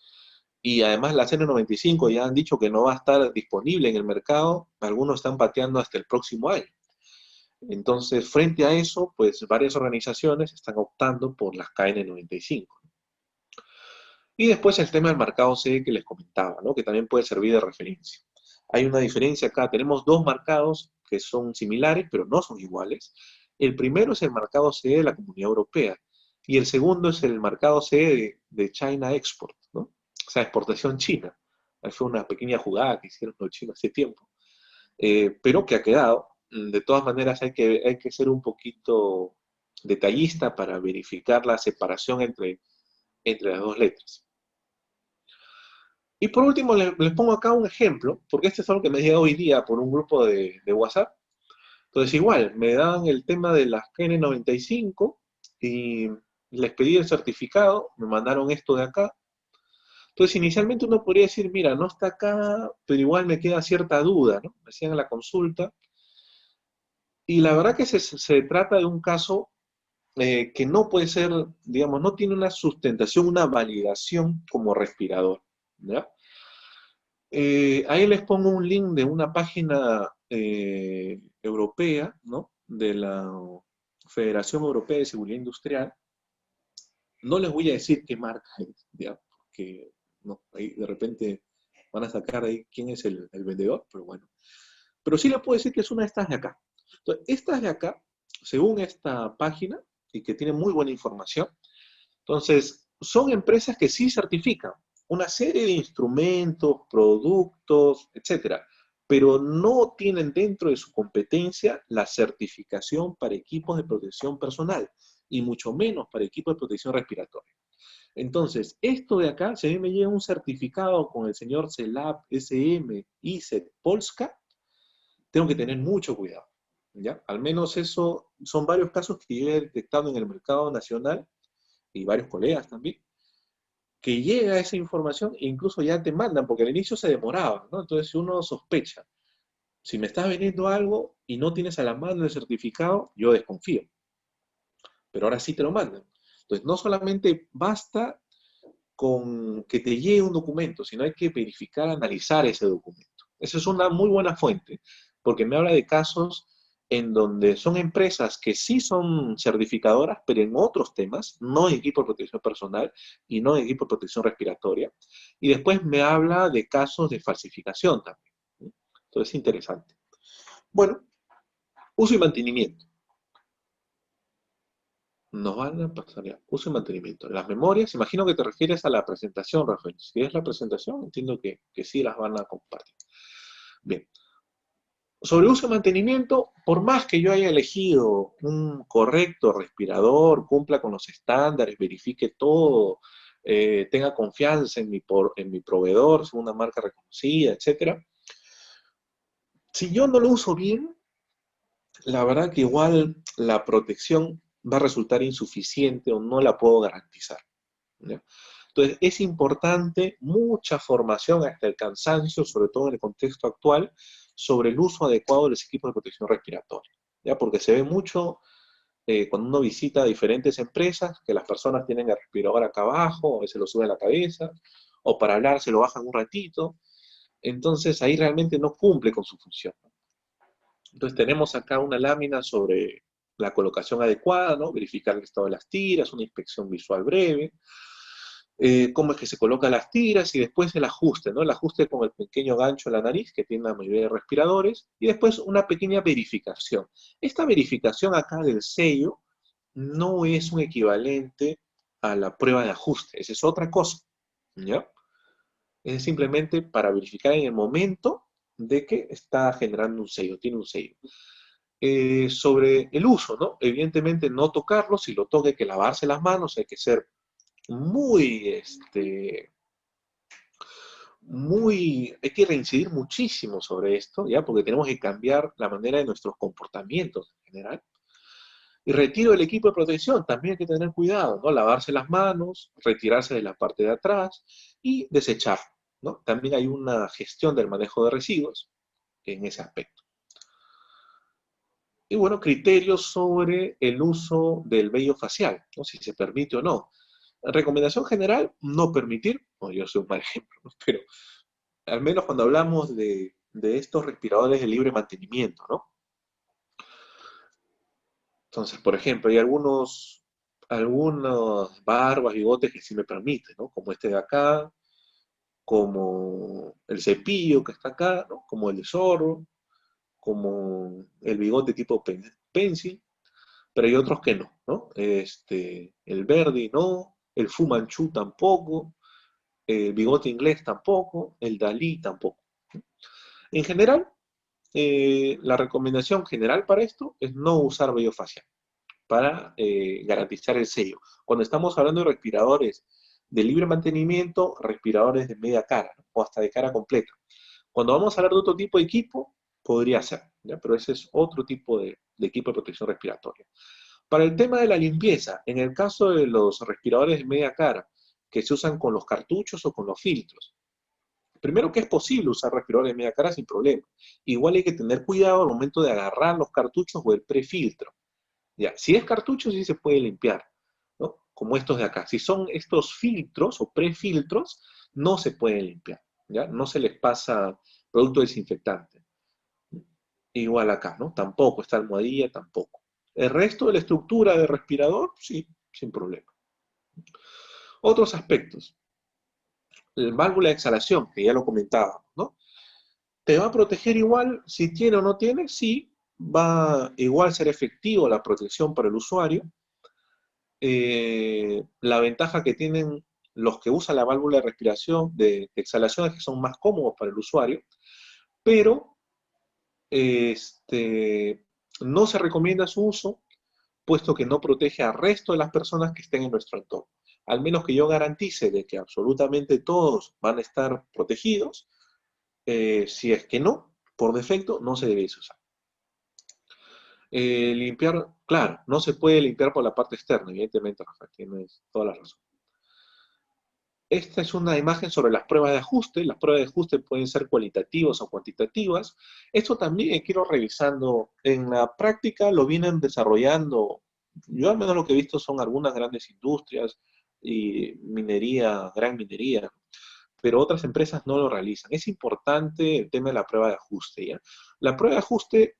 y además las N95 ya han dicho que no va a estar disponible en el mercado, algunos están pateando hasta el próximo año. Entonces, frente a eso, pues varias organizaciones están optando por las KN95. Y después el tema del marcado CE que les comentaba, ¿no? Que también puede servir de referencia. Hay una diferencia acá, tenemos dos marcados que son similares, pero no son iguales. El primero es el marcado CE de la Comunidad Europea y el segundo es el marcado CE de China Export, ¿no? O sea, exportación china. Fue una pequeña jugada que hicieron los chinos hace tiempo, pero que ha quedado. De todas maneras, hay que ser un poquito detallista para verificar la separación entre las dos letras. Y por último, les pongo acá un ejemplo, porque este es algo que me llega hoy día por un grupo de WhatsApp. Entonces, igual, me dan el tema de las KN95 y les pedí el certificado, me mandaron esto de acá. Entonces, inicialmente uno podría decir, mira, no está acá, pero igual me queda cierta duda, ¿no? Me hacían la consulta. Y la verdad que se trata de un caso que no puede ser, digamos, no tiene una sustentación, una validación como respirador, ¿ya? Ahí les pongo un link de una página europea, ¿no? De la Federación Europea de Seguridad Industrial. No les voy a decir qué marca es, ¿ya? Porque no, ahí de repente van a sacar ahí quién es el vendedor, pero bueno. Pero sí les puedo decir que es una de estas de acá. Entonces, estas de acá, según esta página, y que tiene muy buena información, entonces, son empresas que sí certifican una serie de instrumentos, productos, etcétera, pero no tienen dentro de su competencia la certificación para equipos de protección personal y mucho menos para equipos de protección respiratoria. Entonces, esto de acá, si a mí me llega un certificado con el señor CELAP, SM, ISET, Polska, tengo que tener mucho cuidado, ¿ya? Al menos eso son varios casos que yo he detectado en el mercado nacional y varios colegas también, que llega esa información e incluso ya te mandan, porque al inicio se demoraba, ¿no? Entonces uno sospecha, si me estás vendiendo algo y no tienes a la mano el certificado, yo desconfío, pero ahora sí te lo mandan. Entonces no solamente basta con que te llegue un documento, sino hay que verificar, analizar ese documento. Esa es una muy buena fuente, porque me habla de casos en donde son empresas que sí son certificadoras, pero en otros temas, no en equipo de protección personal y no en equipo de protección respiratoria. Y después me habla de casos de falsificación también. Entonces es interesante. Bueno, uso y mantenimiento. Nos van a pasar ya. Uso y mantenimiento. Las memorias, imagino que te refieres a la presentación, Rafael. Si es la presentación, entiendo que sí las van a compartir. Bien. Sobre uso y mantenimiento, por más que yo haya elegido un correcto respirador, cumpla con los estándares, verifique todo, tenga confianza en mi proveedor, sea una marca reconocida, etcétera, si yo no lo uso bien, la verdad que igual la protección va a resultar insuficiente o no la puedo garantizar, ¿ya? Entonces, es importante mucha formación hasta el cansancio, sobre todo en el contexto actual, sobre el uso adecuado de los equipos de protección respiratoria, ¿ya? Porque se ve mucho cuando uno visita diferentes empresas que las personas tienen el respirador acá abajo, a veces lo suben a la cabeza, o para hablar se lo bajan un ratito, entonces ahí realmente no cumple con su función. Entonces tenemos acá una lámina sobre la colocación adecuada, ¿no? Verificar el estado de las tiras, una inspección visual breve, cómo es que se colocan las tiras y después el ajuste, ¿no? El ajuste con el pequeño gancho a la nariz que tiene la mayoría de respiradores y después una pequeña verificación. Esta verificación acá del sello no es un equivalente a la prueba de ajuste, esa es otra cosa, ¿ya? Es simplemente para verificar en el momento de que está generando un sello, tiene un sello. Sobre el uso, ¿no? Evidentemente no tocarlo, si lo toca hay que lavarse las manos, hay que ser muy, hay que reincidir muchísimo sobre esto, ¿ya? Porque tenemos que cambiar la manera de nuestros comportamientos en general. Y retiro del equipo de protección, también hay que tener cuidado, ¿no? Lavarse las manos, retirarse de la parte de atrás y desechar, ¿no? También hay una gestión del manejo de residuos en ese aspecto. Y bueno, criterios sobre el uso del vello facial, ¿no? Si se permite o no. Recomendación general, no permitir, no, yo soy un mal ejemplo, ¿no? Pero al menos cuando hablamos de estos respiradores de libre mantenimiento, ¿no? Entonces, por ejemplo, hay algunos barbas, bigotes que sí me permiten, ¿no? Como este de acá, como el cepillo que está acá, ¿no? Como el de zorro, como el bigote tipo pencil, pero hay otros que no, ¿no? El Verdi no, el Fu Manchu tampoco, el bigote inglés tampoco, el Dalí tampoco. En general, la recomendación general para esto es no usar vello facial para garantizar el sello. Cuando estamos hablando de respiradores de libre mantenimiento, respiradores de media cara, ¿no? O hasta de cara completa. Cuando vamos a hablar de otro tipo de equipo, podría ser, ¿ya? Pero ese es otro tipo de equipo de protección respiratoria. Para el tema de la limpieza, en el caso de los respiradores de media cara, que se usan con los cartuchos o con los filtros, primero que es posible usar respiradores de media cara sin problema. Igual hay que tener cuidado al momento de agarrar los cartuchos o el prefiltro. Ya, si es cartucho sí se puede limpiar, ¿no? Como estos de acá. Si son estos filtros o prefiltros, no se pueden limpiar, ¿ya? No se les pasa producto desinfectante. Igual acá, ¿no? Tampoco, esta almohadilla tampoco. El resto de la estructura del respirador, sí, sin problema. Otros aspectos. La válvula de exhalación, que ya lo comentaba, ¿no? ¿Te va a proteger igual si tiene o no tiene? Sí, va a igual ser efectivo la protección para el usuario. La ventaja que tienen los que usan la válvula de respiración, de exhalación, es que son más cómodos para el usuario, pero no se recomienda su uso, puesto que no protege al resto de las personas que estén en nuestro entorno. Al menos que yo garantice de que absolutamente todos van a estar protegidos, si es que no, por defecto, no se debe usar. Limpiar, claro, no se puede limpiar por la parte externa, evidentemente, Rafael, tienes toda la razón. Esta es una imagen sobre las pruebas de ajuste. Las pruebas de ajuste pueden ser cualitativas o cuantitativas. Esto también quiero revisando. En la práctica lo vienen desarrollando. Yo al menos lo que he visto son algunas grandes industrias y minería, gran minería, pero otras empresas no lo realizan. Es importante el tema de la prueba de ajuste, ¿ya? La prueba de ajuste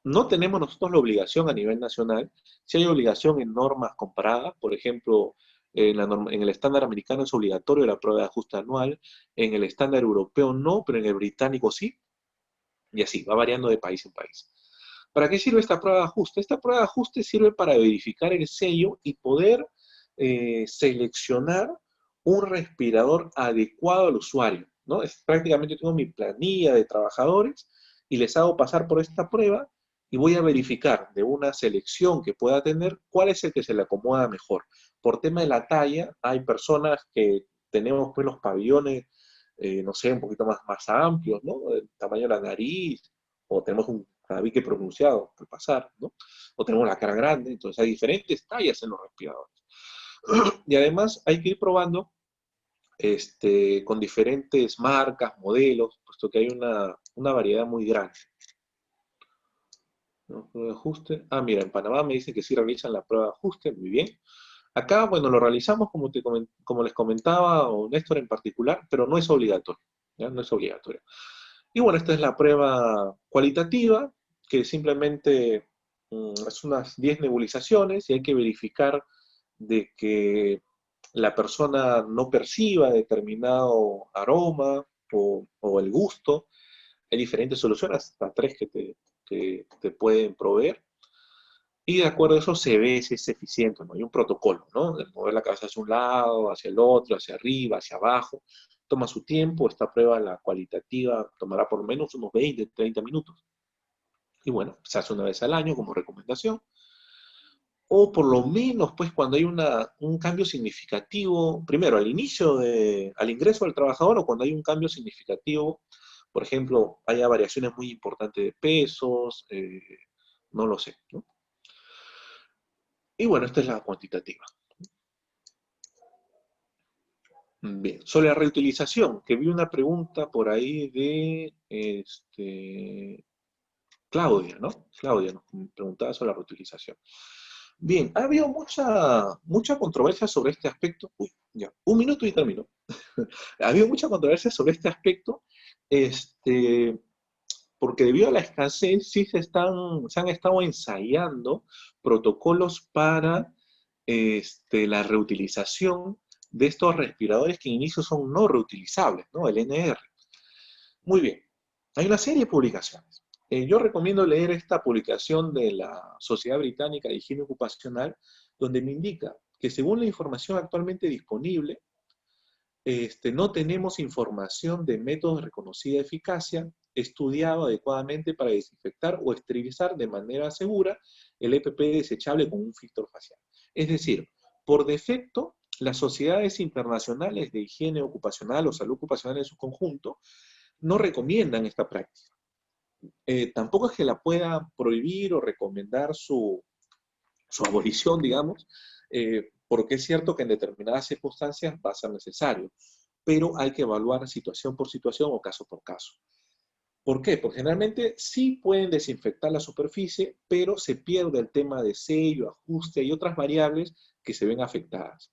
no tenemos nosotros la obligación a nivel nacional. Si hay obligación en normas comparadas, por ejemplo, en el estándar americano es obligatorio la prueba de ajuste anual, en el estándar europeo no, pero en el británico sí, y así, va variando de país en país. ¿Para qué sirve esta prueba de ajuste? Esta prueba de ajuste sirve para verificar el sello y poder seleccionar un respirador adecuado al usuario, ¿no? Prácticamente tengo mi planilla de trabajadores y les hago pasar por esta prueba y voy a verificar de una selección que pueda tener cuál es el que se le acomoda mejor. Por tema de la talla, hay personas que tenemos pues los pabellones, no sé, un poquito más amplios, ¿no? El tamaño de la nariz, o tenemos un tabique pronunciado al pasar, ¿no? O tenemos la cara grande, entonces hay diferentes tallas en los respiradores. Y además hay que ir probando con diferentes marcas, modelos, puesto que hay una variedad muy grande. ¿No? Prueba de ajuste. Ah, mira, en Panamá me dicen que sí realizan la prueba de ajuste, muy bien. Acá, bueno, lo realizamos como les comentaba, o Néstor en particular, pero no es obligatorio, ¿ya? No es obligatorio. Y bueno, esta es la prueba cualitativa, que simplemente es unas 10 nebulizaciones y hay que verificar de que la persona no perciba determinado aroma o el gusto. Hay diferentes soluciones, hasta 3 que te pueden proveer. Y de acuerdo a eso se ve si es eficiente, ¿no? Hay un protocolo, ¿no? De mover la cabeza hacia un lado, hacia el otro, hacia arriba, hacia abajo. Toma su tiempo, esta prueba, la cualitativa, tomará por lo menos unos 20, 30 minutos. Y bueno, se hace una vez al año como recomendación. o por lo menos, pues, cuando hay un cambio significativo, primero, al ingreso del trabajador, o cuando hay un cambio significativo, por ejemplo, haya variaciones muy importantes de pesos, no lo sé, ¿no? Y bueno, esta es la cuantitativa. Bien, sobre la reutilización, que vi una pregunta por ahí de Claudia, ¿no? Claudia nos preguntaba sobre la reutilización. Bien, ha habido mucha controversia sobre este aspecto. Uy, ya, un minuto y termino. Ha habido mucha controversia sobre este aspecto, este, porque debido a la escasez sí se han estado ensayando protocolos para la reutilización de estos respiradores que en inicio son no reutilizables, ¿no? El NR. Muy bien, hay una serie de publicaciones. Yo recomiendo leer esta publicación de la Sociedad Británica de Higiene Ocupacional, donde me indica que según la información actualmente disponible, no tenemos información de métodos de reconocida eficacia estudiado adecuadamente para desinfectar o esterilizar de manera segura el EPP desechable con un filtro facial. Es decir, por defecto, las sociedades internacionales de higiene ocupacional o salud ocupacional en su conjunto no recomiendan esta práctica. Tampoco es que la pueda prohibir o recomendar su abolición, digamos, porque es cierto que en determinadas circunstancias va a ser necesario, pero hay que evaluar situación por situación o caso por caso. ¿Por qué? Porque generalmente sí pueden desinfectar la superficie, pero se pierde el tema de sello, ajuste y otras variables que se ven afectadas.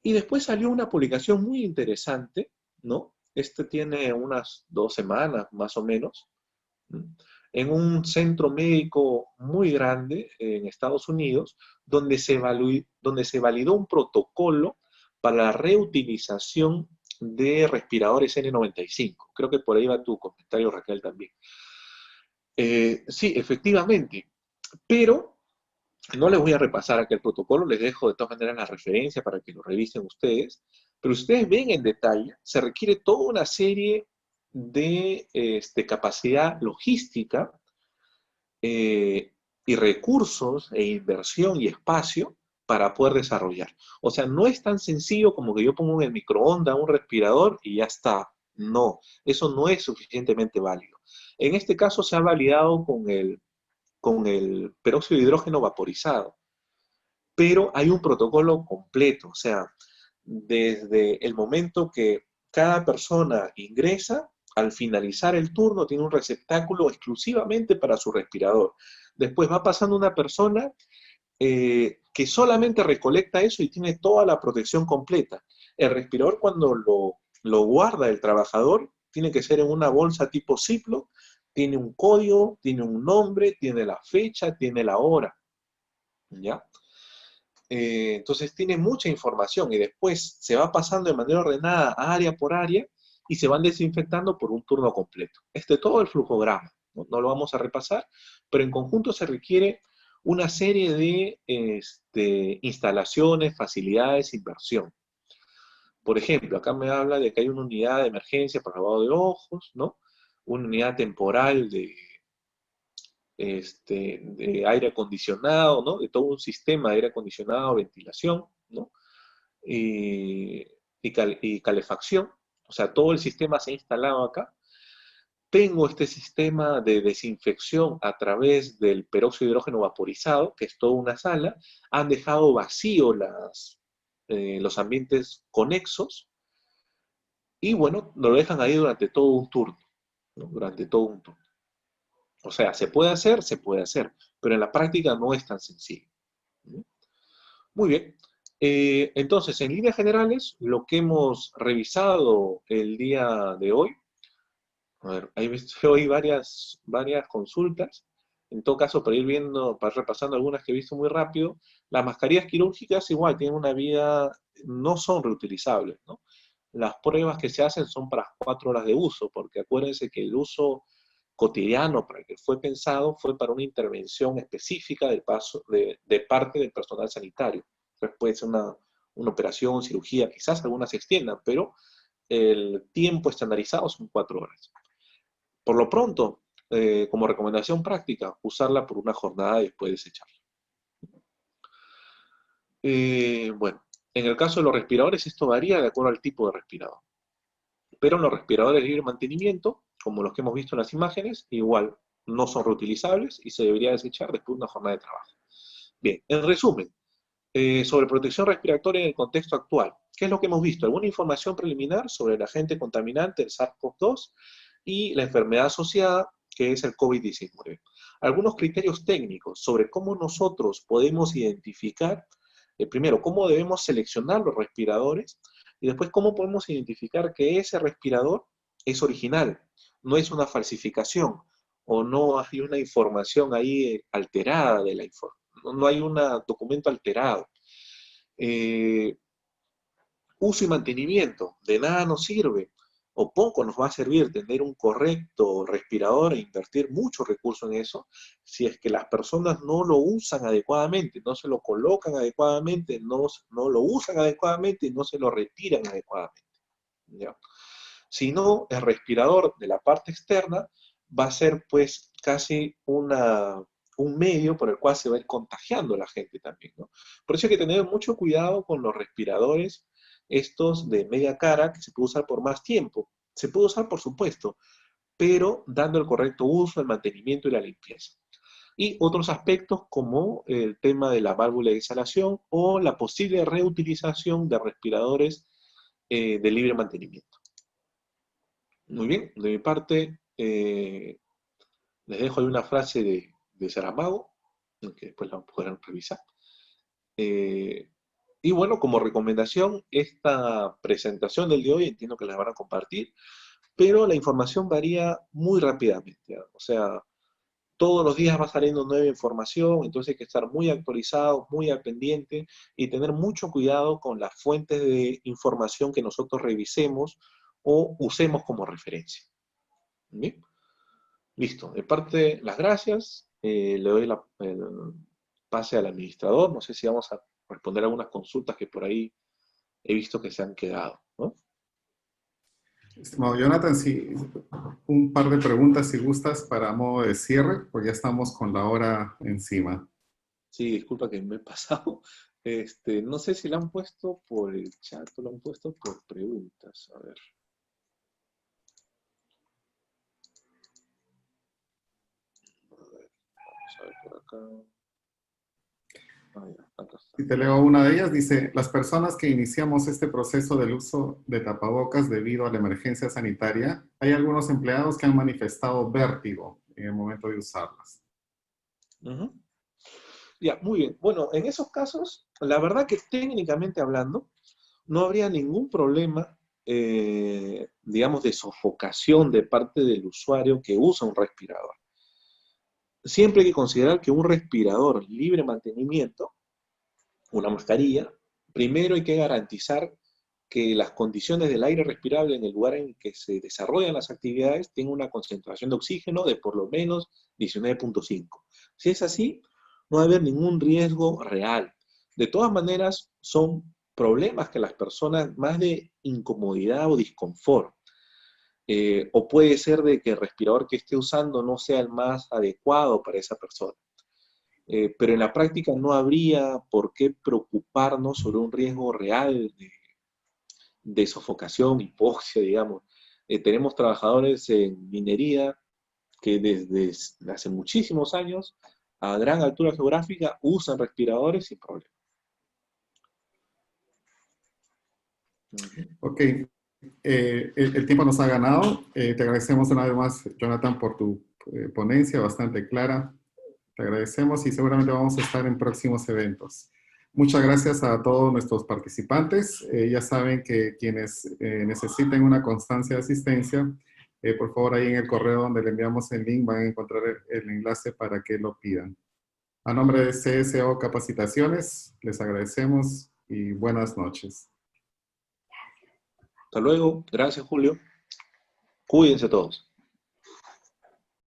Y después salió una publicación muy interesante, ¿no? Este tiene unas 2 semanas más o menos, en un centro médico muy grande en Estados Unidos, donde se validó un protocolo para la reutilización de respiradores N95. Creo que por ahí va tu comentario, Raquel, también. Sí, efectivamente, pero no les voy a repasar aquel protocolo, les dejo de todas maneras la referencia para que lo revisen ustedes, pero ustedes ven en detalle, se requiere toda una serie de capacidad logística eh, y recursos e inversión y espacio para poder desarrollar. O sea, no es tan sencillo como que yo pongo en el microondas un respirador y ya está. No, eso no es suficientemente válido. En este caso se ha validado con el peróxido de hidrógeno vaporizado, pero hay un protocolo completo, o sea, desde el momento que cada persona ingresa, al finalizar el turno tiene un receptáculo exclusivamente para su respirador. Después va pasando una persona que solamente recolecta eso y tiene toda la protección completa. El respirador cuando lo guarda el trabajador tiene que ser en una bolsa tipo Ziploc, tiene un código, tiene un nombre, tiene la fecha, tiene la hora, ¿ya? Entonces tiene mucha información y después se va pasando de manera ordenada área por área y se van desinfectando por un turno completo. Todo el flujograma, no lo vamos a repasar, pero en conjunto se requiere una serie de instalaciones, facilidades, inversión. Por ejemplo, acá me habla de que hay una unidad de emergencia para lavado de ojos, ¿no? Una unidad temporal de aire acondicionado, ¿no? De todo un sistema de aire acondicionado, ventilación, ¿no? Y calefacción. O sea, todo el sistema se ha instalado acá. Tengo este sistema de desinfección a través del peróxido de hidrógeno vaporizado, que es toda una sala. Han dejado vacío los ambientes conexos y, bueno, lo dejan ahí durante todo un turno, ¿no? Durante todo un turno. O sea, se puede hacer, pero en la práctica no es tan sencillo. Muy bien. Entonces, en líneas generales, lo que hemos revisado el día de hoy, a ver, ahí visto hoy varias consultas. En todo caso, para ir viendo, para repasando algunas que he visto muy rápido, las mascarillas quirúrgicas igual tienen una vida, no son reutilizables, ¿no? Las pruebas que se hacen son para 4 horas de uso, porque acuérdense que el uso cotidiano para el que fue pensado fue para una intervención específica de parte del personal sanitario. Entonces puede ser una operación, cirugía, quizás algunas se extiendan, pero el tiempo estandarizado son 4 horas. Por lo pronto, como recomendación práctica, usarla por una jornada y después desecharla. Bueno, en el caso de los respiradores esto varía de acuerdo al tipo de respirador. Pero los respiradores de libre mantenimiento, como los que hemos visto en las imágenes, igual no son reutilizables y se debería desechar después de una jornada de trabajo. Bien, en resumen, sobre protección respiratoria en el contexto actual. ¿Qué es lo que hemos visto? Alguna información preliminar sobre el agente contaminante, el SARS-CoV-2, y la enfermedad asociada, que es el COVID-19. Algunos criterios técnicos sobre cómo nosotros podemos identificar, primero, cómo debemos seleccionar los respiradores, y después cómo podemos identificar que ese respirador es original, no es una falsificación, o no hay una información ahí alterada de la información, no hay un documento alterado. Eh, Uso y mantenimiento, de nada nos sirve, o poco nos va a servir tener un correcto respirador e invertir mucho recurso en eso, si es que las personas no lo usan adecuadamente, no se lo colocan adecuadamente, no lo usan adecuadamente y no se lo retiran adecuadamente. ¿Ya? Si no, el respirador de la parte externa va a ser pues casi un medio por el cual se va a ir contagiando la gente también, ¿no? Por eso hay que tener mucho cuidado con los respiradores, estos de media cara, que se puede usar por más tiempo. Se puede usar, por supuesto, pero dando el correcto uso, el mantenimiento y la limpieza. Y otros aspectos como el tema de la válvula de exhalación o la posible reutilización de respiradores de libre mantenimiento. Muy bien, de mi parte, les dejo ahí una frase de Saramago, que después la podrán revisar. Eh, y bueno, como recomendación, esta presentación del de hoy entiendo que la van a compartir, pero la información varía muy rápidamente, ¿ya? O sea, todos los días va saliendo nueva información, entonces hay que estar muy actualizados, muy al pendiente y tener mucho cuidado con las fuentes de información que nosotros revisemos o usemos como referencia. ¿Bien? Listo, de parte, las gracias. Le doy el pase al administrador. No sé si vamos a responder algunas consultas que por ahí he visto que se han quedado, ¿no? Estimado Jonathan, sí, un par de preguntas si gustas para modo de cierre, porque ya estamos con la hora encima. Sí, disculpa que me he pasado. No sé si lo han puesto por el chat o lo han puesto por preguntas. A ver, vamos a ver por acá. Ah, ya, acá está. Si te leo una de ellas, dice, las personas que iniciamos este proceso del uso de tapabocas debido a la emergencia sanitaria, hay algunos empleados que han manifestado vértigo en el momento de usarlas. Ujú. Ya, muy bien. Bueno, en esos casos, la verdad que técnicamente hablando, no habría ningún problema, digamos, de sofocación de parte del usuario que usa un respirador. Siempre hay que considerar que un respirador libre mantenimiento, una mascarilla, primero hay que garantizar que las condiciones del aire respirable en el lugar en que se desarrollan las actividades tengan una concentración de oxígeno de por lo menos 19.5. Si es así, no va a haber ningún riesgo real. De todas maneras, son problemas que las personas, más de incomodidad o disconfort, o puede ser de que el respirador que esté usando no sea el más adecuado para esa persona. Pero en la práctica no habría por qué preocuparnos sobre un riesgo real de sofocación, hipoxia, digamos. Tenemos trabajadores en minería que desde hace muchísimos años, a gran altura geográfica, usan respiradores sin problema. Ok, el tiempo nos ha ganado. Te agradecemos una vez más, Jonathan, por tu ponencia bastante clara. Te agradecemos y seguramente vamos a estar en próximos eventos. Muchas gracias a todos nuestros participantes. Ya saben que quienes necesiten una constancia de asistencia, por favor ahí en el correo donde le enviamos el link van a encontrar el enlace para que lo pidan. A nombre de CSO Capacitaciones, les agradecemos y buenas noches. Hasta luego. Gracias, Julio. Cuídense todos.